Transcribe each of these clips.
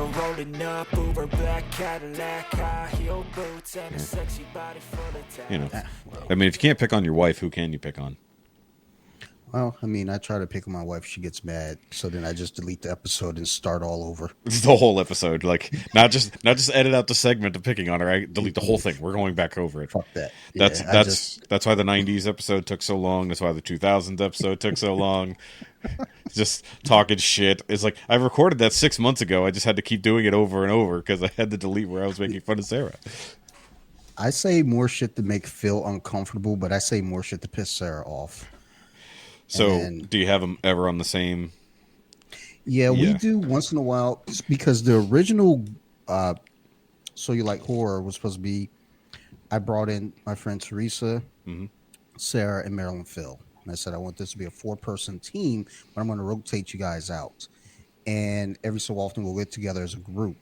girl rolling up, Uber black Cadillac, high heel boots, and a sexy body full of tats. You know, I mean, if you can't pick on your wife, who can you pick on? Well, I mean, I try to pick on my wife. She gets mad, so then I just delete the episode and start all over. The whole episode, like not just edit out the segment of picking on her. I delete the whole thing. We're going back over it. Fuck that. That's why the '90s episode took so long. That's why the 2000s episode took so long. Just talking shit. It's like I recorded that 6 months ago. I just had to keep doing it over and over because I had to delete where I was making fun of Sarah. I say more shit to make Phil uncomfortable, but I say more shit to piss Sarah off. So, do you have them ever on the same? Yeah, we do once in a while because the original So You Like Horror was supposed to be, I brought in my friend Teresa, Sarah, and Marilyn Phil. And I said, I want this to be a 4-person team, but I'm going to rotate you guys out. And every so often we'll get together as a group.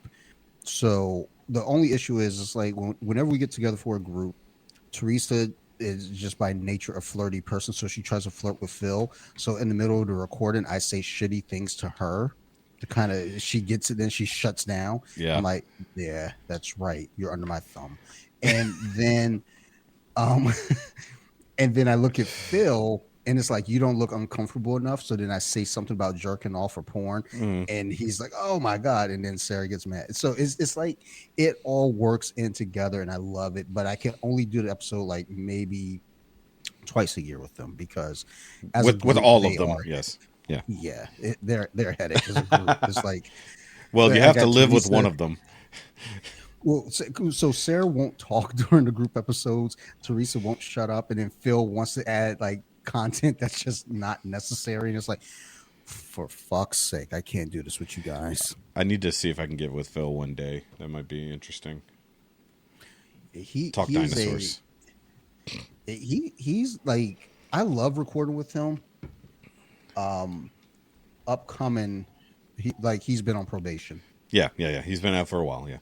So the only issue is it's like whenever we get together for a group, Teresa is just by nature a flirty person, so she tries to flirt with Phil. So in the middle of the recording, I say shitty things to her to kind of, she gets it, then she shuts down. Yeah, I'm like, yeah, that's right, you're under my thumb. And then and then I look at Phil and it's like, you don't look uncomfortable enough. So then I say something about jerking off or porn, and he's like, oh my God. And then Sarah gets mad. So it's like it all works in together, and I love it. But I can only do the episode like maybe twice a year with them because as with all of them, yes, they're a headache as a group. It's like, well, you have to live with one of them. Well, so Sarah won't talk during the group episodes. Teresa won't shut up, and then Phil wants to add like content that's just not necessary, and it's like, for fuck's sake, I can't do this with you guys. I need to see if I can get with Phil one day. That might be interesting. Talk dinosaurs. He's like, I love recording with him. Upcoming, he's been on probation. Yeah. He's been out for a while. Yeah,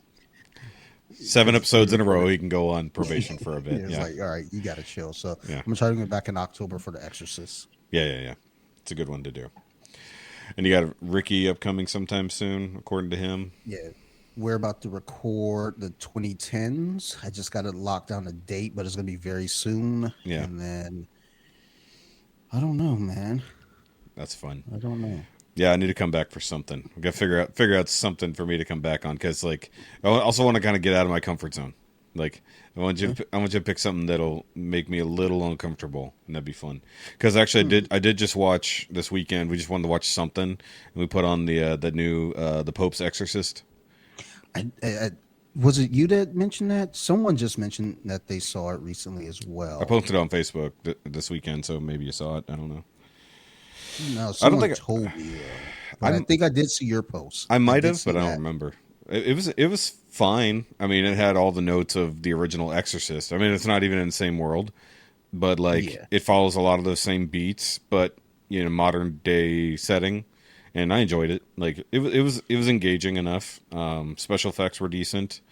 7 episodes in a row. He can go on probation for a bit. It's like, all right, you got to chill. So I'm gonna try to get back in October for The Exorcist. Yeah. It's a good one to do. And you got Rikki upcoming sometime soon, according to him. Yeah, we're about to record the 2010s. I just got to lock down a date, but it's gonna be very soon. Yeah, and then I don't know, man. That's fun. I don't know. Yeah, I need to come back for something. I got to figure out something for me to come back on, because like I also want to kind of get out of my comfort zone. Like I want you to pick something that'll make me a little uncomfortable, and that'd be fun. Because actually, I did just watch this weekend. We just wanted to watch something, and we put on the new the Pope's Exorcist. Was it you that mentioned that? Someone just mentioned that they saw it recently as well. I posted it on Facebook this weekend, so maybe you saw it. I don't know. No, someone told me. I think I did see your post. I might have, but I don't remember. It was fine. I mean, it had all the notes of the original Exorcist. I mean, it's not even in the same world, but it follows a lot of those same beats, but modern day setting. And I enjoyed it. Like it was engaging enough. Special effects were decent.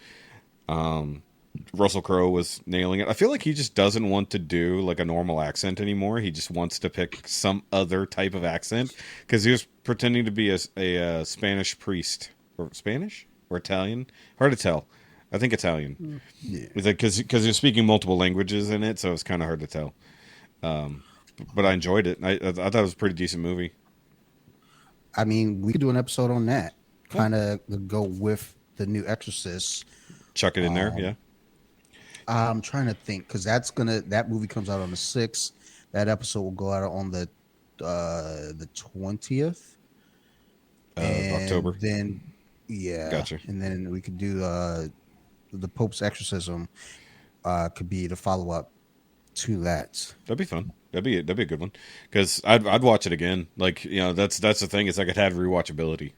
Russell Crowe was nailing it. I feel like he just doesn't want to do like a normal accent anymore. He just wants to pick some other type of accent, because he was pretending to be a Spanish priest, or Spanish or Italian. Hard to tell. I think Italian. Yeah. It's like because you're speaking multiple languages in it, so it's kind of hard to tell. But I enjoyed it. I thought it was a pretty decent movie. I mean, we could do an episode on that. Kind of go with the new Exorcist. Chuck it in there, yeah. I'm trying to think, because that movie comes out on the 6th. That episode will go out on the 20th of October. Then, yeah, gotcha. And then we could do the Pope's Exorcism. Could be the follow up to that. That'd be fun. That'd be a good one, because I'd watch it again. Like that's the thing. It's like it had rewatchability.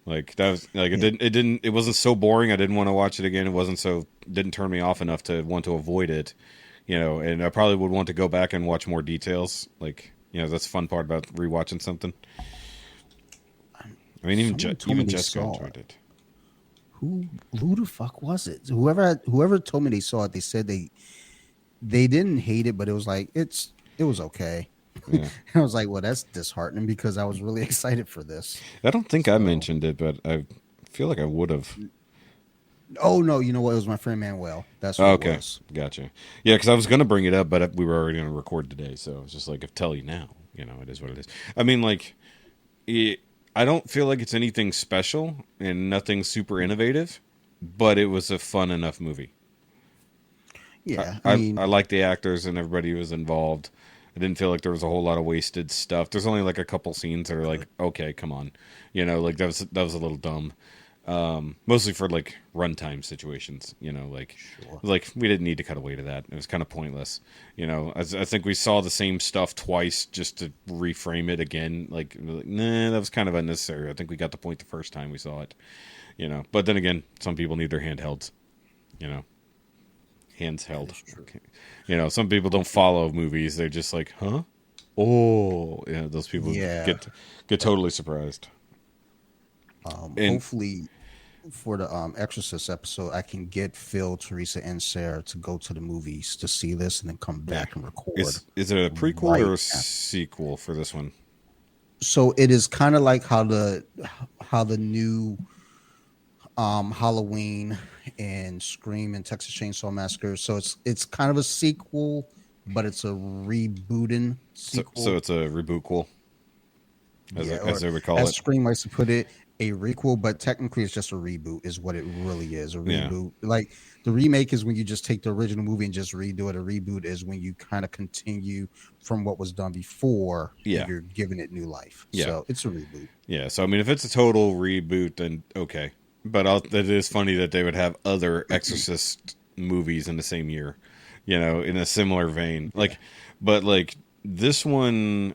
Like that was like it wasn't so boring. I didn't want to watch it again. It didn't turn me off enough to want to avoid it, and I probably would want to go back and watch more details. Like, that's the fun part about rewatching something. I mean, even Jessica enjoyed it. Who the fuck was it? Whoever told me they saw it, they said they didn't hate it, but it was like it was okay. Yeah. I was like, well, that's disheartening, because I was really excited for this. I don't think I mentioned it, but I feel like I would have. Oh no, you know what? It was my friend Manuel. That's what Oh, it okay, was. gotcha. Yeah, because I was gonna bring it up, but we were already gonna record today, so it's just like, if tell you now, it is what it is. I mean, like, I don't feel like it's anything special and nothing super innovative, but it was a fun enough movie. Yeah, I I mean, like the actors and everybody who was involved. I didn't feel like there was a whole lot of wasted stuff. There's only like a couple scenes that are like, okay, come on, like that was a little dumb. Mostly for like runtime situations, like sure. like we didn't need to cut away to that. It was kind of pointless. I think we saw the same stuff twice just to reframe it again. Like, nah, that was kind of unnecessary. I think we got the point the first time we saw it. But then again, some people need their handhelds. Hands held. Some people don't follow movies. They're just like, huh? Oh, yeah. Those people get totally surprised. Hopefully, for the Exorcist episode, I can get Phil, Teresa, and Sarah to go to the movies to see this, and then come back and record. Is it a prequel right or a now. sequel for this one? So it is kind of like how the new Halloween and Scream and Texas Chainsaw Massacre. So it's kind of a sequel, but it's a rebooting sequel. So it's a reboot-quel, as they would call as it. Scream likes to put it, a requel, but technically it's just a reboot is what it really is. A reboot. Like the remake is when you just take the original movie and just redo it. A reboot is when you kind of continue from what was done before. And you're giving it new life. Yeah. So it's a reboot. Yeah. So I mean, if it's a total reboot, then okay. But it is funny that they would have other Exorcist movies in the same year, in a similar vein. But this one,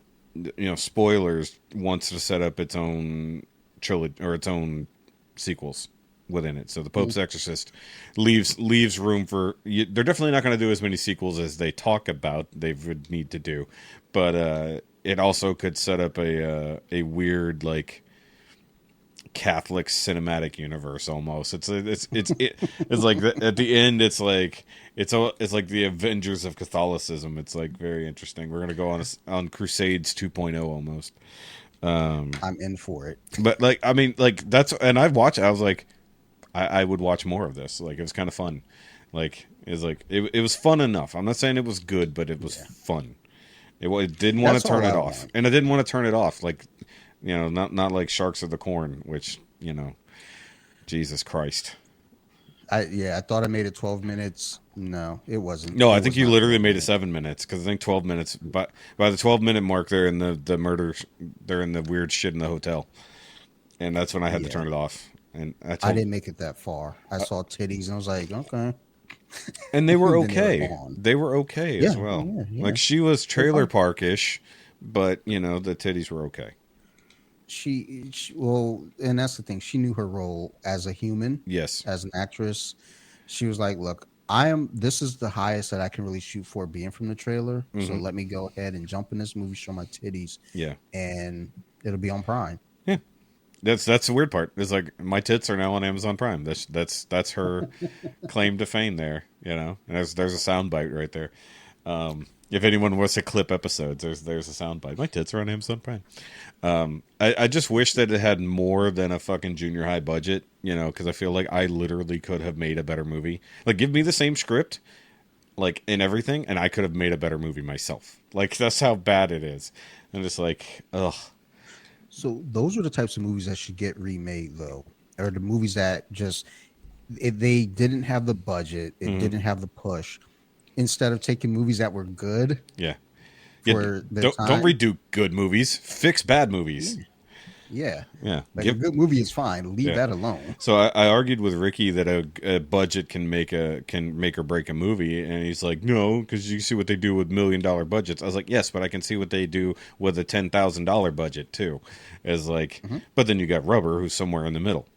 spoilers, wants to set up its own trilogy or its own sequels within it. So the Pope's Exorcist leaves room for. They're definitely not going to do as many sequels as they talk about they would need to do, but it also could set up a weird Catholic cinematic universe almost. It's like at the end it's like the Avengers of Catholicism. It's like very interesting. We're gonna go on Crusades 2.0 almost. I'm in for it. But that's, and I've watched it. I was like, I would watch more of this. Like, it was kind of fun. It was fun enough. I'm not saying it was good, but it was fun. It didn't want to turn it off, and I didn't want to turn it off. Not like Sharks of the Corn, which, Jesus Christ. I thought I made it 12 minutes. No, it wasn't. No, I think you literally made it 7 minutes, because I think 12 minutes. But by the 12-minute mark, they're in the murder. They're in the weird shit in the hotel, and that's when I had to turn it off. And I didn't make it that far. I saw titties and I was like, okay. And they were okay. They were okay as well. Yeah. She was trailer park-ish, but the titties were okay. She and that's the thing. She knew her role as a human. Yes. As an actress. She was like, look, this is the highest that I can really shoot for being from the trailer. Mm-hmm. So let me go ahead and jump in this movie, show my titties. Yeah. And it'll be on Prime. Yeah. That's the weird part. It's like, my tits are now on Amazon Prime. That's her claim to fame there, And there's a soundbite right there. If anyone wants to clip episodes, there's a soundbite. My tits are on Amazon Prime. I just wish that it had more than a fucking junior high budget, because I feel like I literally could have made a better movie. Like, give me the same script, in everything, and I could have made a better movie myself. That's how bad it is. I'm just like, ugh. So those are the types of movies that should get remade, though, or the movies that just they didn't have the budget, it didn't have the push. Instead of taking movies that were good, don't redo good movies, fix bad movies. Yeah. A good movie is fine. Leave that alone. So I argued with Ricky that a budget can make or break a movie, and he's like, no, because you see what they do with $1 million budgets. I was like, yes, but I can see what they do with a $10,000 budget too. But then you got Rubber, who's somewhere in the middle,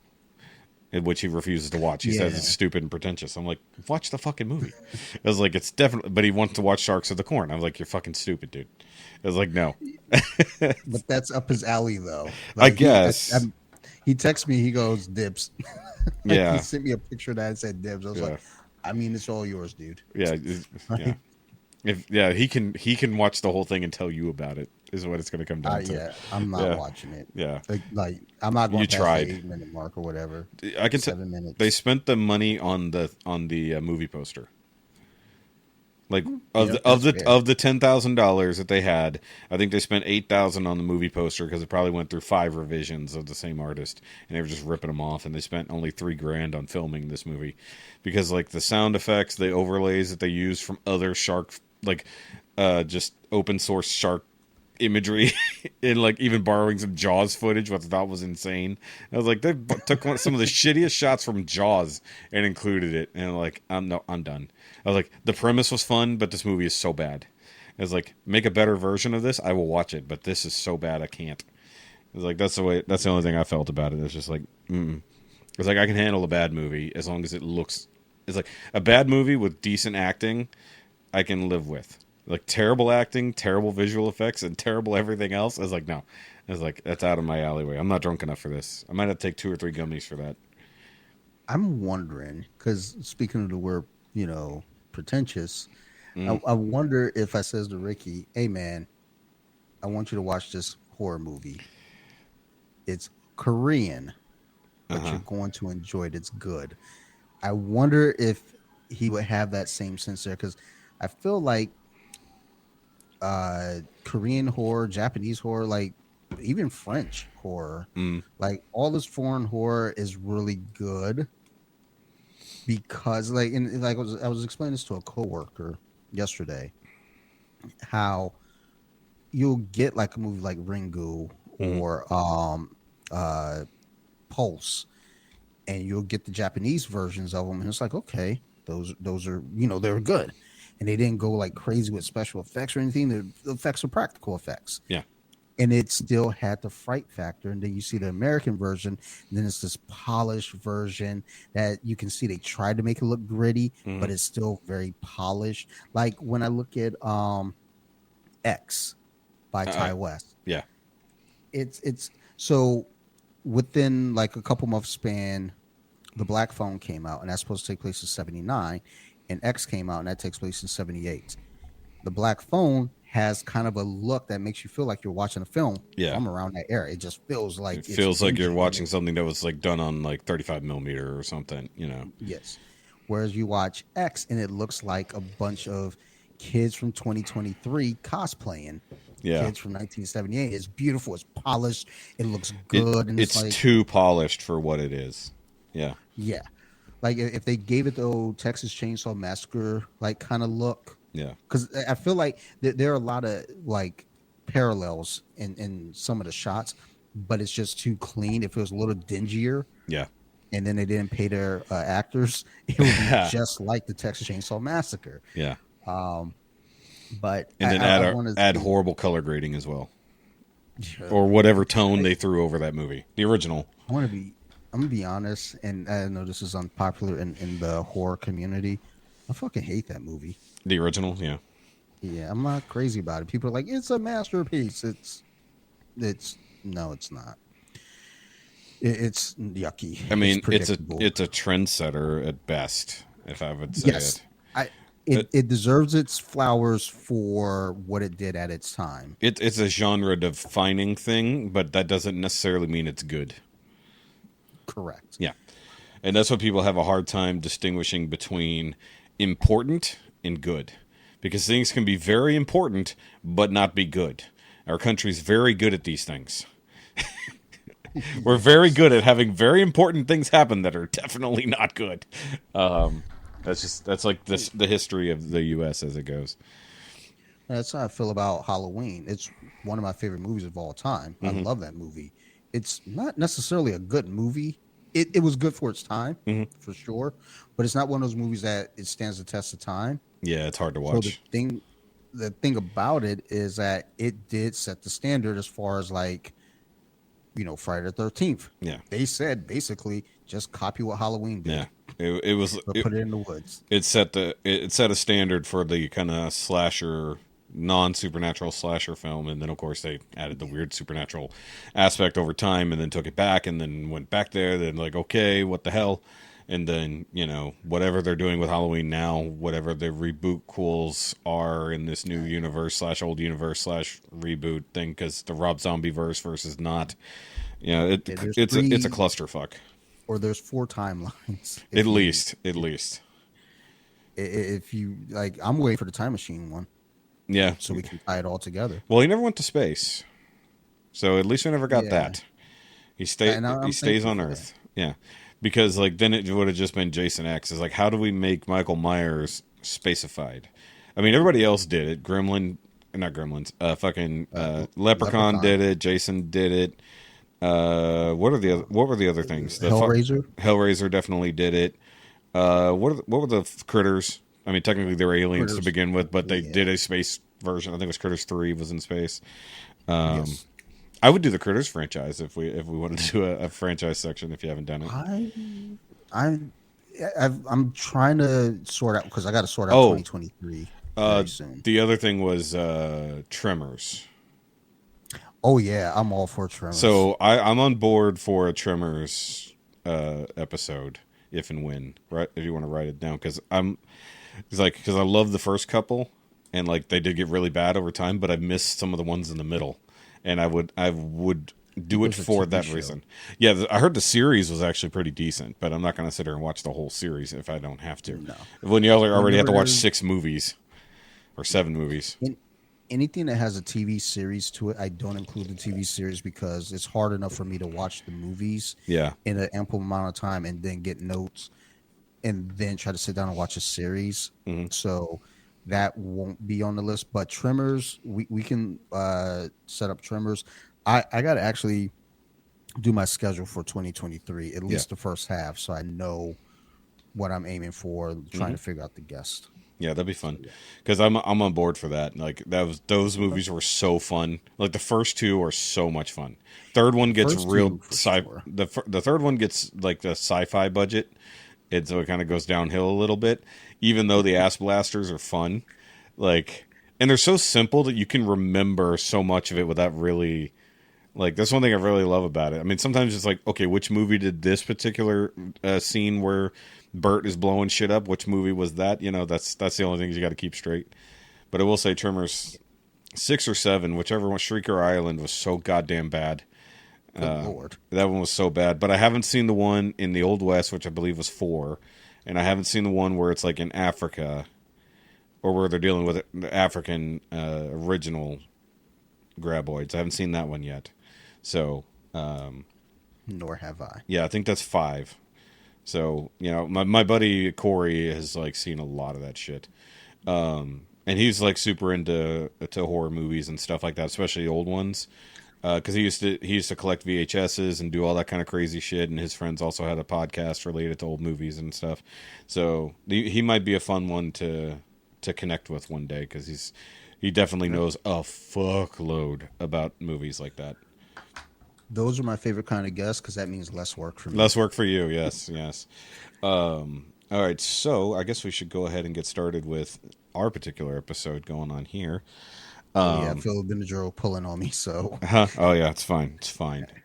in which he refuses to watch. He says it's stupid and pretentious. I'm like, watch the fucking movie. I was like, it's definitely, but he wants to watch Sharks of the Corn. I was like, you're fucking stupid, dude. I was like, no. But that's up his alley, though. I guess. He texts me, he goes, dibs. Yeah. He sent me a picture that said dibs. I was like, I mean, it's all yours, dude. Yeah. Yeah. He can watch the whole thing and tell you about it. is what it's going to come down to. Yeah, I'm not watching it. Yeah. Like I'm not going You past tried. the 8-minute mark or whatever. I can 7 minutes. They spent the money on the movie poster. Like of the $10,000 that they had, I think they spent $8,000 on the movie poster because it probably went through 5 revisions of the same artist, and they were just ripping them off. And they spent only $3,000 on filming this movie because like the sound effects, the overlays that they use from other shark, like just open source shark imagery, and like even borrowing some Jaws footage, what I thought was insane. I was like, they took some of the shittiest shots from Jaws and included it, and like, I'm done. I was like, the premise was fun, but this movie is so bad. I was like, make a better version of this, I will watch it, but this is so bad I can't. I was like, that's the only thing I felt about it. It's just like, It's like I can handle a bad movie as long as it looks. It's like a bad movie with decent acting, I can live with. Like terrible acting, terrible visual effects, and terrible everything else. I was like, no. I was like, that's out of my alleyway. I'm not drunk enough for this. I might have to take 2 or 3 gummies for that. I'm wondering, because speaking of the word, pretentious, I wonder if I says to Ricky, hey man, I want you to watch this horror movie. It's Korean, but you're going to enjoy it. It's good. I wonder if he would have that same sense there, because I feel like Korean horror, Japanese horror, like even French horror, like all this foreign horror is really good because like I was explaining this to a coworker yesterday, how you'll get like a movie like Ringu or Pulse, and you'll get the Japanese versions of them, and it's like, okay, those are they're good, and they didn't go like crazy with special effects or anything. The effects are practical effects, and it still had the fright factor. And then you see the American version, and then it's this polished version that you can see they tried to make it look gritty, but it's still very polished. Like when I look at X by Ty West, it's so within like a couple months span, the Black Phone came out, and that's supposed to take place in 79, and X came out, and that takes place in 78. The Black Phone has kind of a look that makes you feel like you're watching a film from around that era. It just feels like it feels like you're watching something that was like done on like 35 millimeter or something, Yes. Whereas you watch X and it looks like a bunch of kids from 2023 cosplaying. Kids from 1978. It's beautiful. It's polished. It looks good. And it's like, too polished for what it is. Yeah. Yeah. Like if they gave it the old Texas Chainsaw Massacre like kind of look. Yeah. Because I feel like there are a lot of like parallels in some of the shots, but it's just too clean. It feels a little dingier. Yeah. And then they didn't pay their actors. It would be just like the Texas Chainsaw Massacre. Yeah. But and then add horrible color grading as well, or whatever tone they threw over that movie. The original. I'm gonna be honest, and I know this is unpopular in the horror community. I fucking hate that movie. The original, yeah. I'm not crazy about it. People are like, it's a masterpiece. It's no, it's not. It's yucky. I mean, it's a trendsetter at best, if I would say it. It deserves its flowers for what it did at its time. It's a genre defining thing, but that doesn't necessarily mean it's good. Correct. Yeah. And that's what people have a hard time distinguishing between important and good. Because things can be very important, but not be good. Our country's very good at these things. We're very good at having very important things happen that are definitely not good. That's like the history of the U.S. as it goes. That's how I feel about Halloween. It's one of my favorite movies of all time. I love that movie. It's not necessarily a good movie. It was good for its time, for sure. But it's not one of those movies that it stands the test of time. Yeah, it's hard to watch. So the thing about it is that it did set the standard as far as like, Friday the 13th. Yeah. They said basically just copy what Halloween did. Yeah. It was put it in the woods. It set a standard for the kind of slasher, non-supernatural slasher film, and then of course they added the weird supernatural aspect over time, and then took it back, and then went back there. Then like, okay, what the hell? And then, whatever they're doing with Halloween now, whatever the reboot quals are in this new universe / old universe / reboot thing, because the Rob Zombie verse versus not, it's a clusterfuck. Or there's 4 timelines. At least. If you like, I'm waiting for the time machine one. Yeah. So we can tie it all together. Well, he never went to space, so at least we never got that. He stays on Earth. Yeah. Because then it would have just been Jason X. Is like, how do we make Michael Myers spacified? I mean, everybody else did it. Leprechaun did it. Jason did it. What were the other things? Hellraiser definitely did it. What were the critters? I mean, technically they were aliens to begin with, but they did a space version. I think it was Critters 3 was in space. Yes. I would do the Critters franchise if we wanted to do a franchise section. If you haven't done it, I'm trying to sort out, because I got to sort out 2023 very soon. The other thing was Tremors. Oh yeah, I'm all for Tremors. So I'm on board for a Tremors episode if and when, right? If you want to write it down, because I love the first couple, and they did get really bad over time, but I missed some of the ones in the middle. And I would do it for that reason. Yeah, I heard the series was actually pretty decent, but I'm not going to sit there and watch the whole series if I don't have to. No. When you already have to watch 6 movies or 7 movies. Anything that has a TV series to it, I don't include the TV series, because it's hard enough for me to watch the movies in an ample amount of time and then get notes and then try to sit down and watch a series. Mm-hmm. So that won't be on the list. But Tremors, we can set up Tremors. I got to actually do my schedule for 2023, at least the first half, so I know what I'm aiming for, trying to figure out the guest. Yeah, that'd be fun, because I'm on board for that. Those movies were so fun. The first 2 are so much fun. Third one gets real sure. The third one gets the sci-fi budget, and so it kind of goes downhill a little bit. Even though the ass blasters are fun, and they're so simple that you can remember so much of it without really. That's one thing I really love about it. I mean, sometimes it's okay, which movie did this particular scene where Bert is blowing shit up? Which movie was that? That's the only things you got to keep straight. But I will say Tremors 6 or 7, whichever one, Shrieker Island was so goddamn bad. Lord. That one was so bad. But I haven't seen the one in the Old West, which I believe was 4. And I haven't seen the one where it's in Africa, or where they're dealing with the African original graboids. I haven't seen that one yet. So, nor have I. Yeah, I think that's 5. So, my buddy Corey has seen a lot of that shit. And he's super into horror movies and stuff like that, especially old ones. Because he used to collect VHSs and do all that kind of crazy shit, and his friends also had a podcast related to old movies and stuff. So he might be a fun one to connect with one day, because he definitely knows a fuckload about movies like that. Those are my favorite kind of guests, because that means less work for me. Less work for you, yes. All right, so I guess we should go ahead and get started with our particular episode going on here. Phil Benadryl pulling on me, so. Oh yeah, it's fine.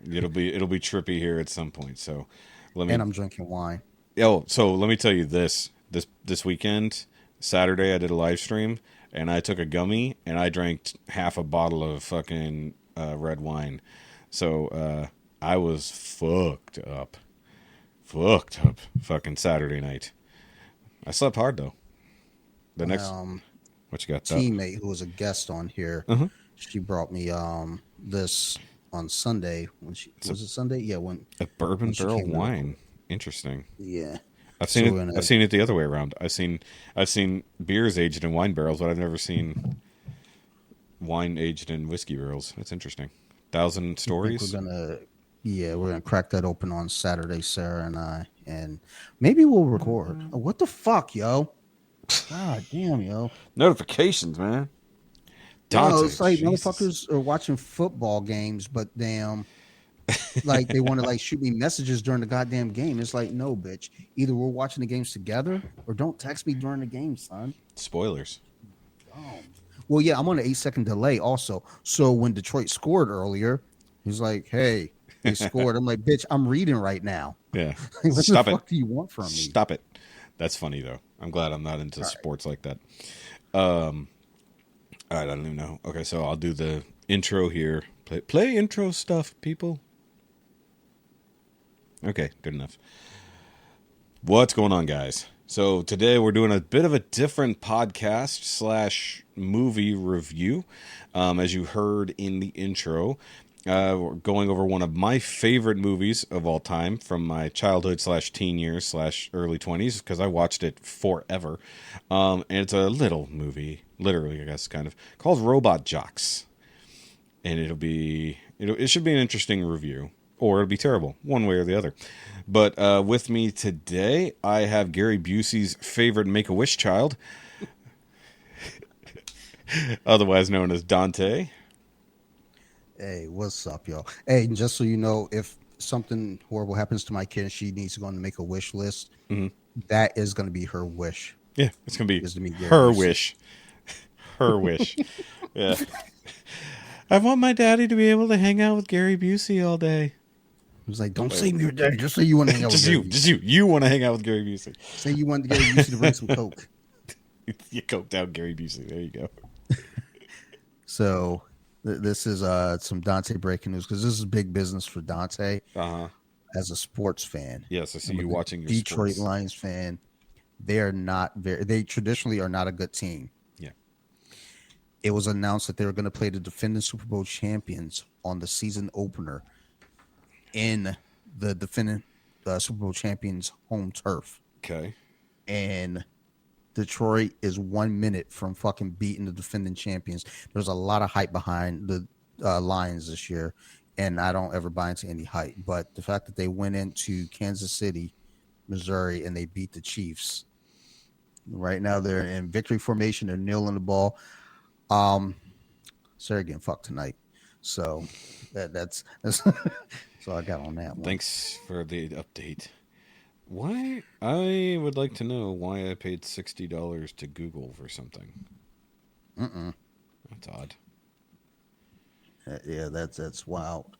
It'll be trippy here at some point. So and I'm drinking wine. Oh, so let me tell you this weekend, Saturday, I did a live stream, and I took a gummy and I drank half a bottle of fucking red wine. So I was fucked up fucking Saturday night. I slept hard though. What you got? Teammate who was a guest on here, she brought me this on Sunday. Was it Sunday? Yeah, when a bourbon barrel wine. Interesting. Yeah, I've seen it. I've seen it the other way around. I've seen beers aged in wine barrels, but I've never seen wine aged in whiskey barrels. That's interesting. 1,000 stories. We're gonna crack that open on Saturday, Sarah and I, and maybe we'll record. Oh, what the fuck, yo? God damn, yo. Notifications, man. Dante, no, it's like Jesus. Motherfuckers are watching football games, but damn, they want to shoot me messages during the goddamn game. It's like, no, bitch. Either we're watching the games together, or don't text me during the game, son. Spoilers. Oh. Well, yeah, I'm on an 8-second delay also. So when Detroit scored earlier, he's like, hey, they scored. I'm like, bitch, I'm reading right now. Yeah. Like, what Stop the it. fuck do you want from me? Stop it. That's funny though. I'm glad I'm not into sports like that. All right, I don't even know. Okay, so I'll do the intro here. Play intro stuff, people. Okay, good enough. What's going on, guys? So today we're doing a bit of a different podcast / movie review. As you heard in the intro, we're going over one of my favorite movies of all time from my childhood / teen years / early 20s, because I watched it forever. And it's a little movie, literally, I guess, kind of, called Robot Jox. And it should be an interesting review. Or it'll be terrible, one way or the other. But with me today, I have Gary Busey's favorite Make-A-Wish child, otherwise known as Dante. Hey, what's up, y'all? Hey, just so you know, if something horrible happens to my kid and she needs to go on the Make-A-Wish list, that is going to be her wish. Yeah, it's going to Is to be meet Gary her Busey. wish. Her wish. Yeah. I want my daddy to be able to hang out with Gary Busey all day. He was like, don't say your daddy, just say you want to hang out with Gary Busey. Just you. You want to hang out with Gary Busey. Say you want Gary Busey to bring some Coke. You coked out Gary Busey. There you go. So this is some Dante breaking news, because this is big business for Dante as a sports fan. Yes, I see you watching your Detroit sports. Lions fan. They traditionally are not a good team. Yeah. It was announced that they were going to play the defending Super Bowl champions on the season opener in the defending Super Bowl champions home turf. Okay. And Detroit is 1 minute from fucking beating the defending champions. There's a lot of hype behind the Lions this year, and I don't ever buy into any hype. But the fact that they went into Kansas City, Missouri, and they beat the Chiefs. Right now they're in victory formation. They're kneeling the ball. Sarah getting fucked tonight. So that's so I got on that one. Thanks for the update. Why? I would like to know why I paid $60 to Google for something. That's odd. Yeah, that's wild.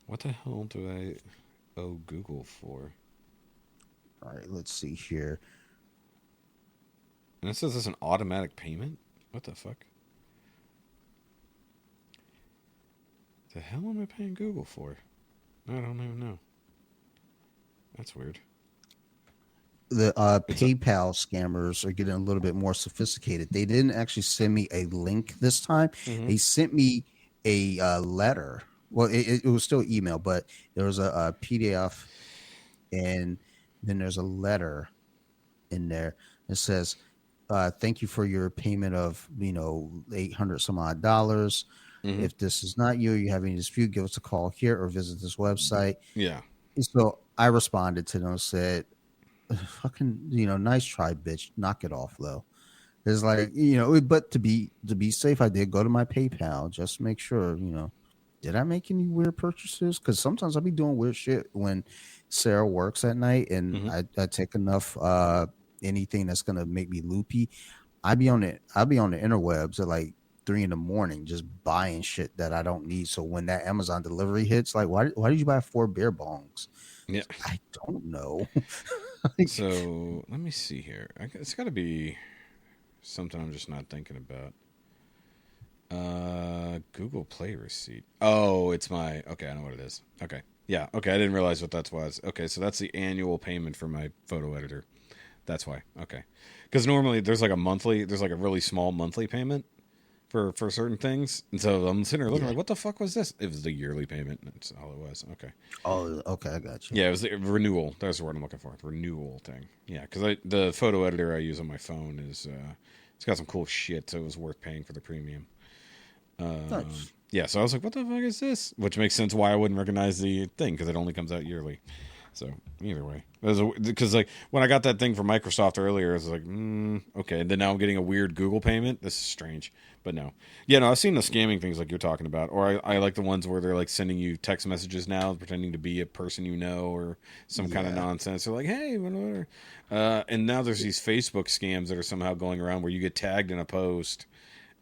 What the hell do I owe Google for? All right, let's see here. And it says it's an automatic payment? What the fuck? The hell am I paying Google for? I don't even know. That's weird. The PayPal scammers are getting a little bit more sophisticated. They didn't actually send me a link this time. They sent me a letter. Well, it was still email, but there was a PDF, and then there's a letter in there that says, thank you for your payment of, $800 some odd dollars. If this is not you have any dispute, give us a call here or visit this website. Yeah. So I responded to them and said, fucking, nice try, bitch. Knock it off, though. It's like, but to be safe, I did go to my PayPal just to make sure, did I make any weird purchases? Because sometimes I'll be doing weird shit when Sarah works at night, and I take enough anything that's gonna make me loopy. I'll be on the interwebs at like 3 a.m, just buying shit that I don't need. So when that Amazon delivery hits, like, why did you buy 4 beer bongs? Yeah. I don't know. So let me see here. It's got to be something I'm just not thinking about. Google Play receipt. Oh, it's my. Okay, I know what it is. Okay, yeah. Okay, I didn't realize what that was. Okay, so that's the annual payment for my photo editor. That's why. Okay, because normally there's like a really small monthly payment for certain things, and so I'm sitting there looking like, what the fuck was this? It was the yearly payment. That's all it was. Okay. Oh, okay, I got you. Yeah, it was the renewal. That's the word I'm looking for. The renewal thing. Yeah, because the photo editor I use on my phone is it's got some cool shit, so it was worth paying for the premium. Nice. Yeah, so I was like, what the fuck is this? Which makes sense why I wouldn't recognize the thing, because it only comes out yearly. So either way, because like when I got that thing from Microsoft earlier, I was like, okay. And then now I'm getting a weird Google payment. This is strange, but no. Yeah, no, I've seen the scamming things like you're talking about, or I like the ones where they're like sending you text messages now, pretending to be a person or some kind of nonsense. They're like, hey, whatever. And now there's these Facebook scams that are somehow going around where you get tagged in a post,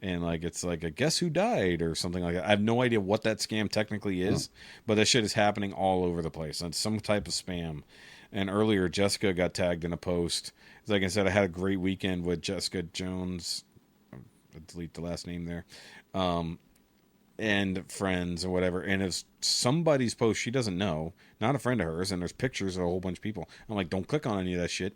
and like it's like a guess who died or something like that. I have no idea what that scam technically is, but that shit is happening all over the place. It's some type of spam. And earlier, Jessica got tagged in a post. Like I said, I had a great weekend with Jessica Jones. I'll delete the last name there. And friends or whatever. And it's somebody's post she doesn't know, not a friend of hers, and there's pictures of a whole bunch of people. I'm like, don't click on any of that shit.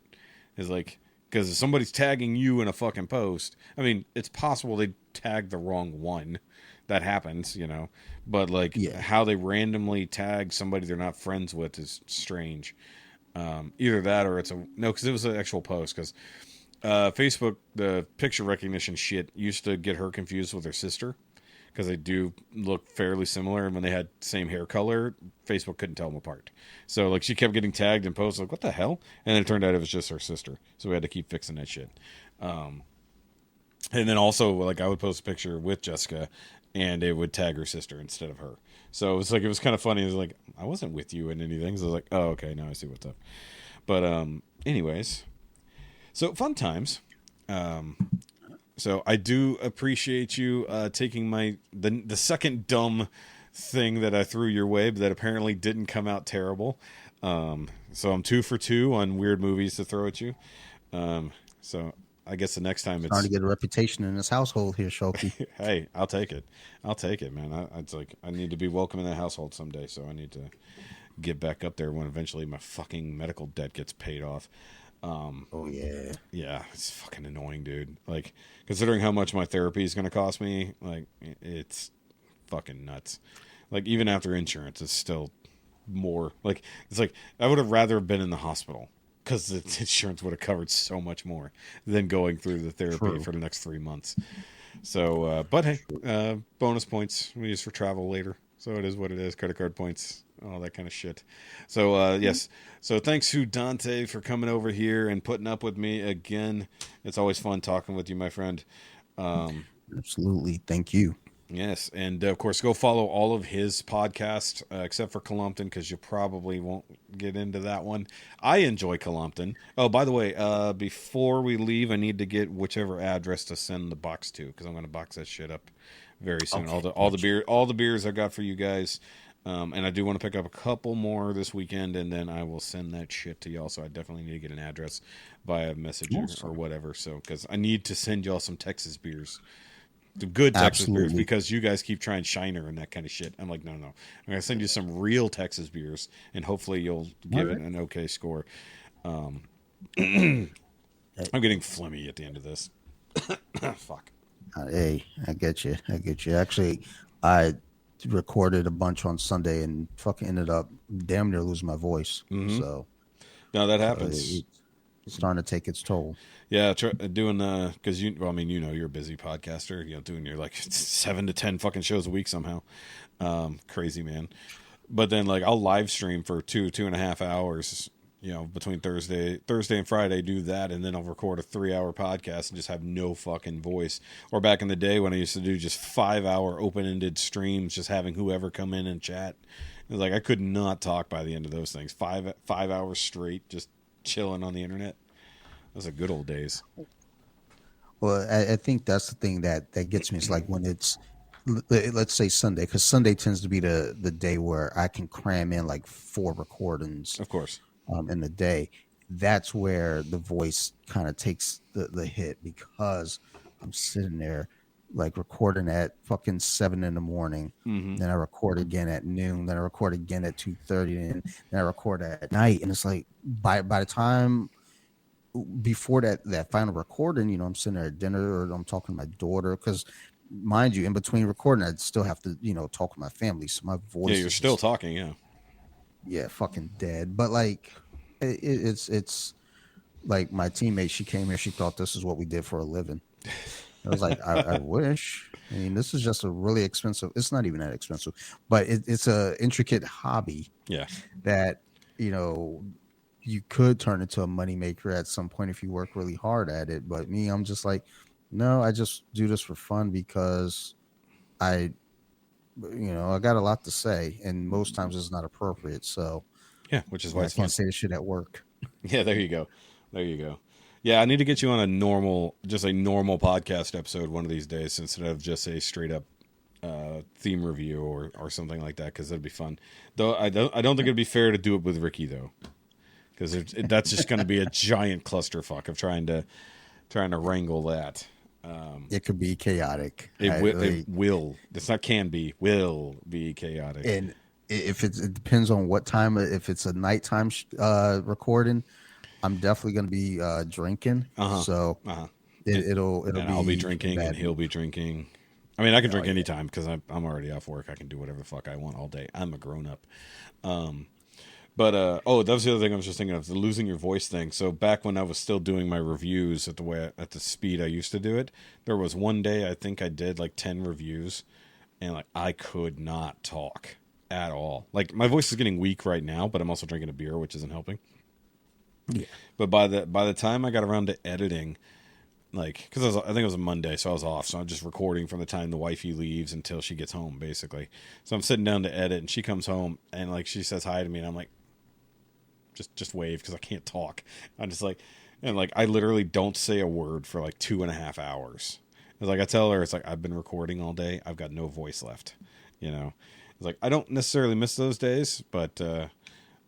It's like, because if somebody's tagging you in a fucking post, I mean, it's possible they tagged the wrong one. That happens, you know. But like how they randomly tag somebody they're not friends with is strange. Either that or it's because it was an actual post. Because Facebook, the picture recognition shit used to get her confused with her sister. Because they do look fairly similar, and when they had same hair color, Facebook couldn't tell them apart. So like she kept getting tagged and posted like, what the hell? And then it turned out it was just her sister. So we had to keep fixing that shit. And then also like I would post a picture with Jessica, and it would tag her sister instead of her. So it was kind of funny. It was like, I wasn't with you in anything. So I was like, oh, okay, now I see what's up. But anyways, so fun times. So I do appreciate you taking the second dumb thing that I threw your way, but that apparently didn't come out terrible. So I'm 2 for 2 on weird movies to throw at you. So I guess the next time it's trying to get a reputation in this household here, Shoky. Hey, I'll take it. I'll take it, man. It's like I need to be welcome in that household someday. So I need to get back up there when eventually my fucking medical debt gets paid off. Oh yeah, yeah, it's fucking annoying, dude. Like, considering how much my therapy is going to cost me, like, it's fucking nuts. Like, even after insurance, it's still more. Like, it's like I would have rather been in the hospital because the insurance would have covered so much more than going through the therapy for the next 3 months. So, but hey, bonus points we use for travel later. So it is what it is. Credit card points, all that kind of shit. So, yes. So thanks to Dante for coming over here and putting up with me again. It's always fun talking with you, my friend. Absolutely. Thank you. Yes. And, of course, go follow all of his podcasts, except for Columpton, because you probably won't get into that one. I enjoy Columpton. Oh, by the way, before we leave, I need to get whichever address to send the box to, because I'm going to box that shit up very soon. Okay, all the beers I got for you guys. And I do want to pick up a couple more this weekend, and then I will send that shit to y'all. So I definitely need to get an address via Messenger or whatever. So, because I need to send y'all some Texas beers, the good Texas beers, because you guys keep trying Shiner and that kind of shit. I'm like, no. I'm gonna send you some real Texas beers, and hopefully you'll give it an okay score. I'm getting phlegmy at the end of this. Fuck. Hey, I get you. Actually, I recorded a bunch on Sunday and fucking ended up damn near losing my voice. Mm-hmm. So no, that happens. It's starting to take its toll. Yeah, doing because you're a busy podcaster. Doing your like 7 to 10 fucking shows a week somehow. Crazy, man. But then like I'll live stream for 2.5 hours. Between Thursday and Friday, do that, and then I'll record a 3-hour podcast and just have no fucking voice. Or back in the day when I used to do just 5-hour open-ended streams, just having whoever come in and chat. It was like I could not talk by the end of those things. 5 hours straight, just chilling on the internet. Those are good old days. Well, I think that's the thing that gets me. It's like when it's, let's say Sunday, because Sunday tends to be the day where I can cram in like 4 recordings. Of course. In the day. That's where the voice kind of takes the hit, because I'm sitting there like recording at fucking 7 a.m. Mm-hmm. Then I record again at noon. Then I record again at 2:30, and then I record at night. And it's like by the time before that final recording, I'm sitting there at dinner, or I'm talking to my daughter, because mind you, in between recording, I still have to talk with my family. So my voice. Yeah, you're still talking. Yeah. Yeah, fucking dead. But like, it's like my teammate. She came here. She thought this is what we did for a living. I was like, I wish. I mean, this is just a really expensive. It's not even that expensive, but it's a intricate hobby. Yeah. That you could turn into a moneymaker at some point if you work really hard at it. But me, I'm just like, no, I just do this for fun because I got a lot to say, and most times it's not appropriate. So yeah, which is why I can't say this shit at work. Yeah, there you go. Yeah, I need to get you on a normal podcast episode one of these days instead of just a straight up theme review or something like that, because that'd be fun. Though I don't think it'd be fair to do it with Ricky though, because that's just going to be a giant clusterfuck of trying to wrangle that. It could be chaotic. It will. It's not can be. Will be chaotic. And if it depends on what time. If it's a nighttime recording, I'm definitely going to be drinking. So it'll be. I'll be drinking, and he'll be drinking. I mean, I can drink anytime because I'm already off work. I can do whatever the fuck I want all day. I'm a grown up. But that was the other thing I was just thinking of, the losing your voice thing. So back when I was still doing my reviews at the speed I used to do it, there was one day I think I did like 10 reviews, and like I could not talk at all. Like my voice is getting weak right now, but I'm also drinking a beer, which isn't helping. Yeah. But by the time I got around to editing, like, because I think it was a Monday, so I was off. So I'm just recording from the time the wifey leaves until she gets home, basically. So I'm sitting down to edit, and she comes home, and like she says hi to me, and I'm like, just wave because I can't talk. I'm just like, and like I literally don't say a word for like 2.5 hours. It's like I tell her, it's like I've been recording all day, I've got no voice left. You know, it's like I don't necessarily miss those days, but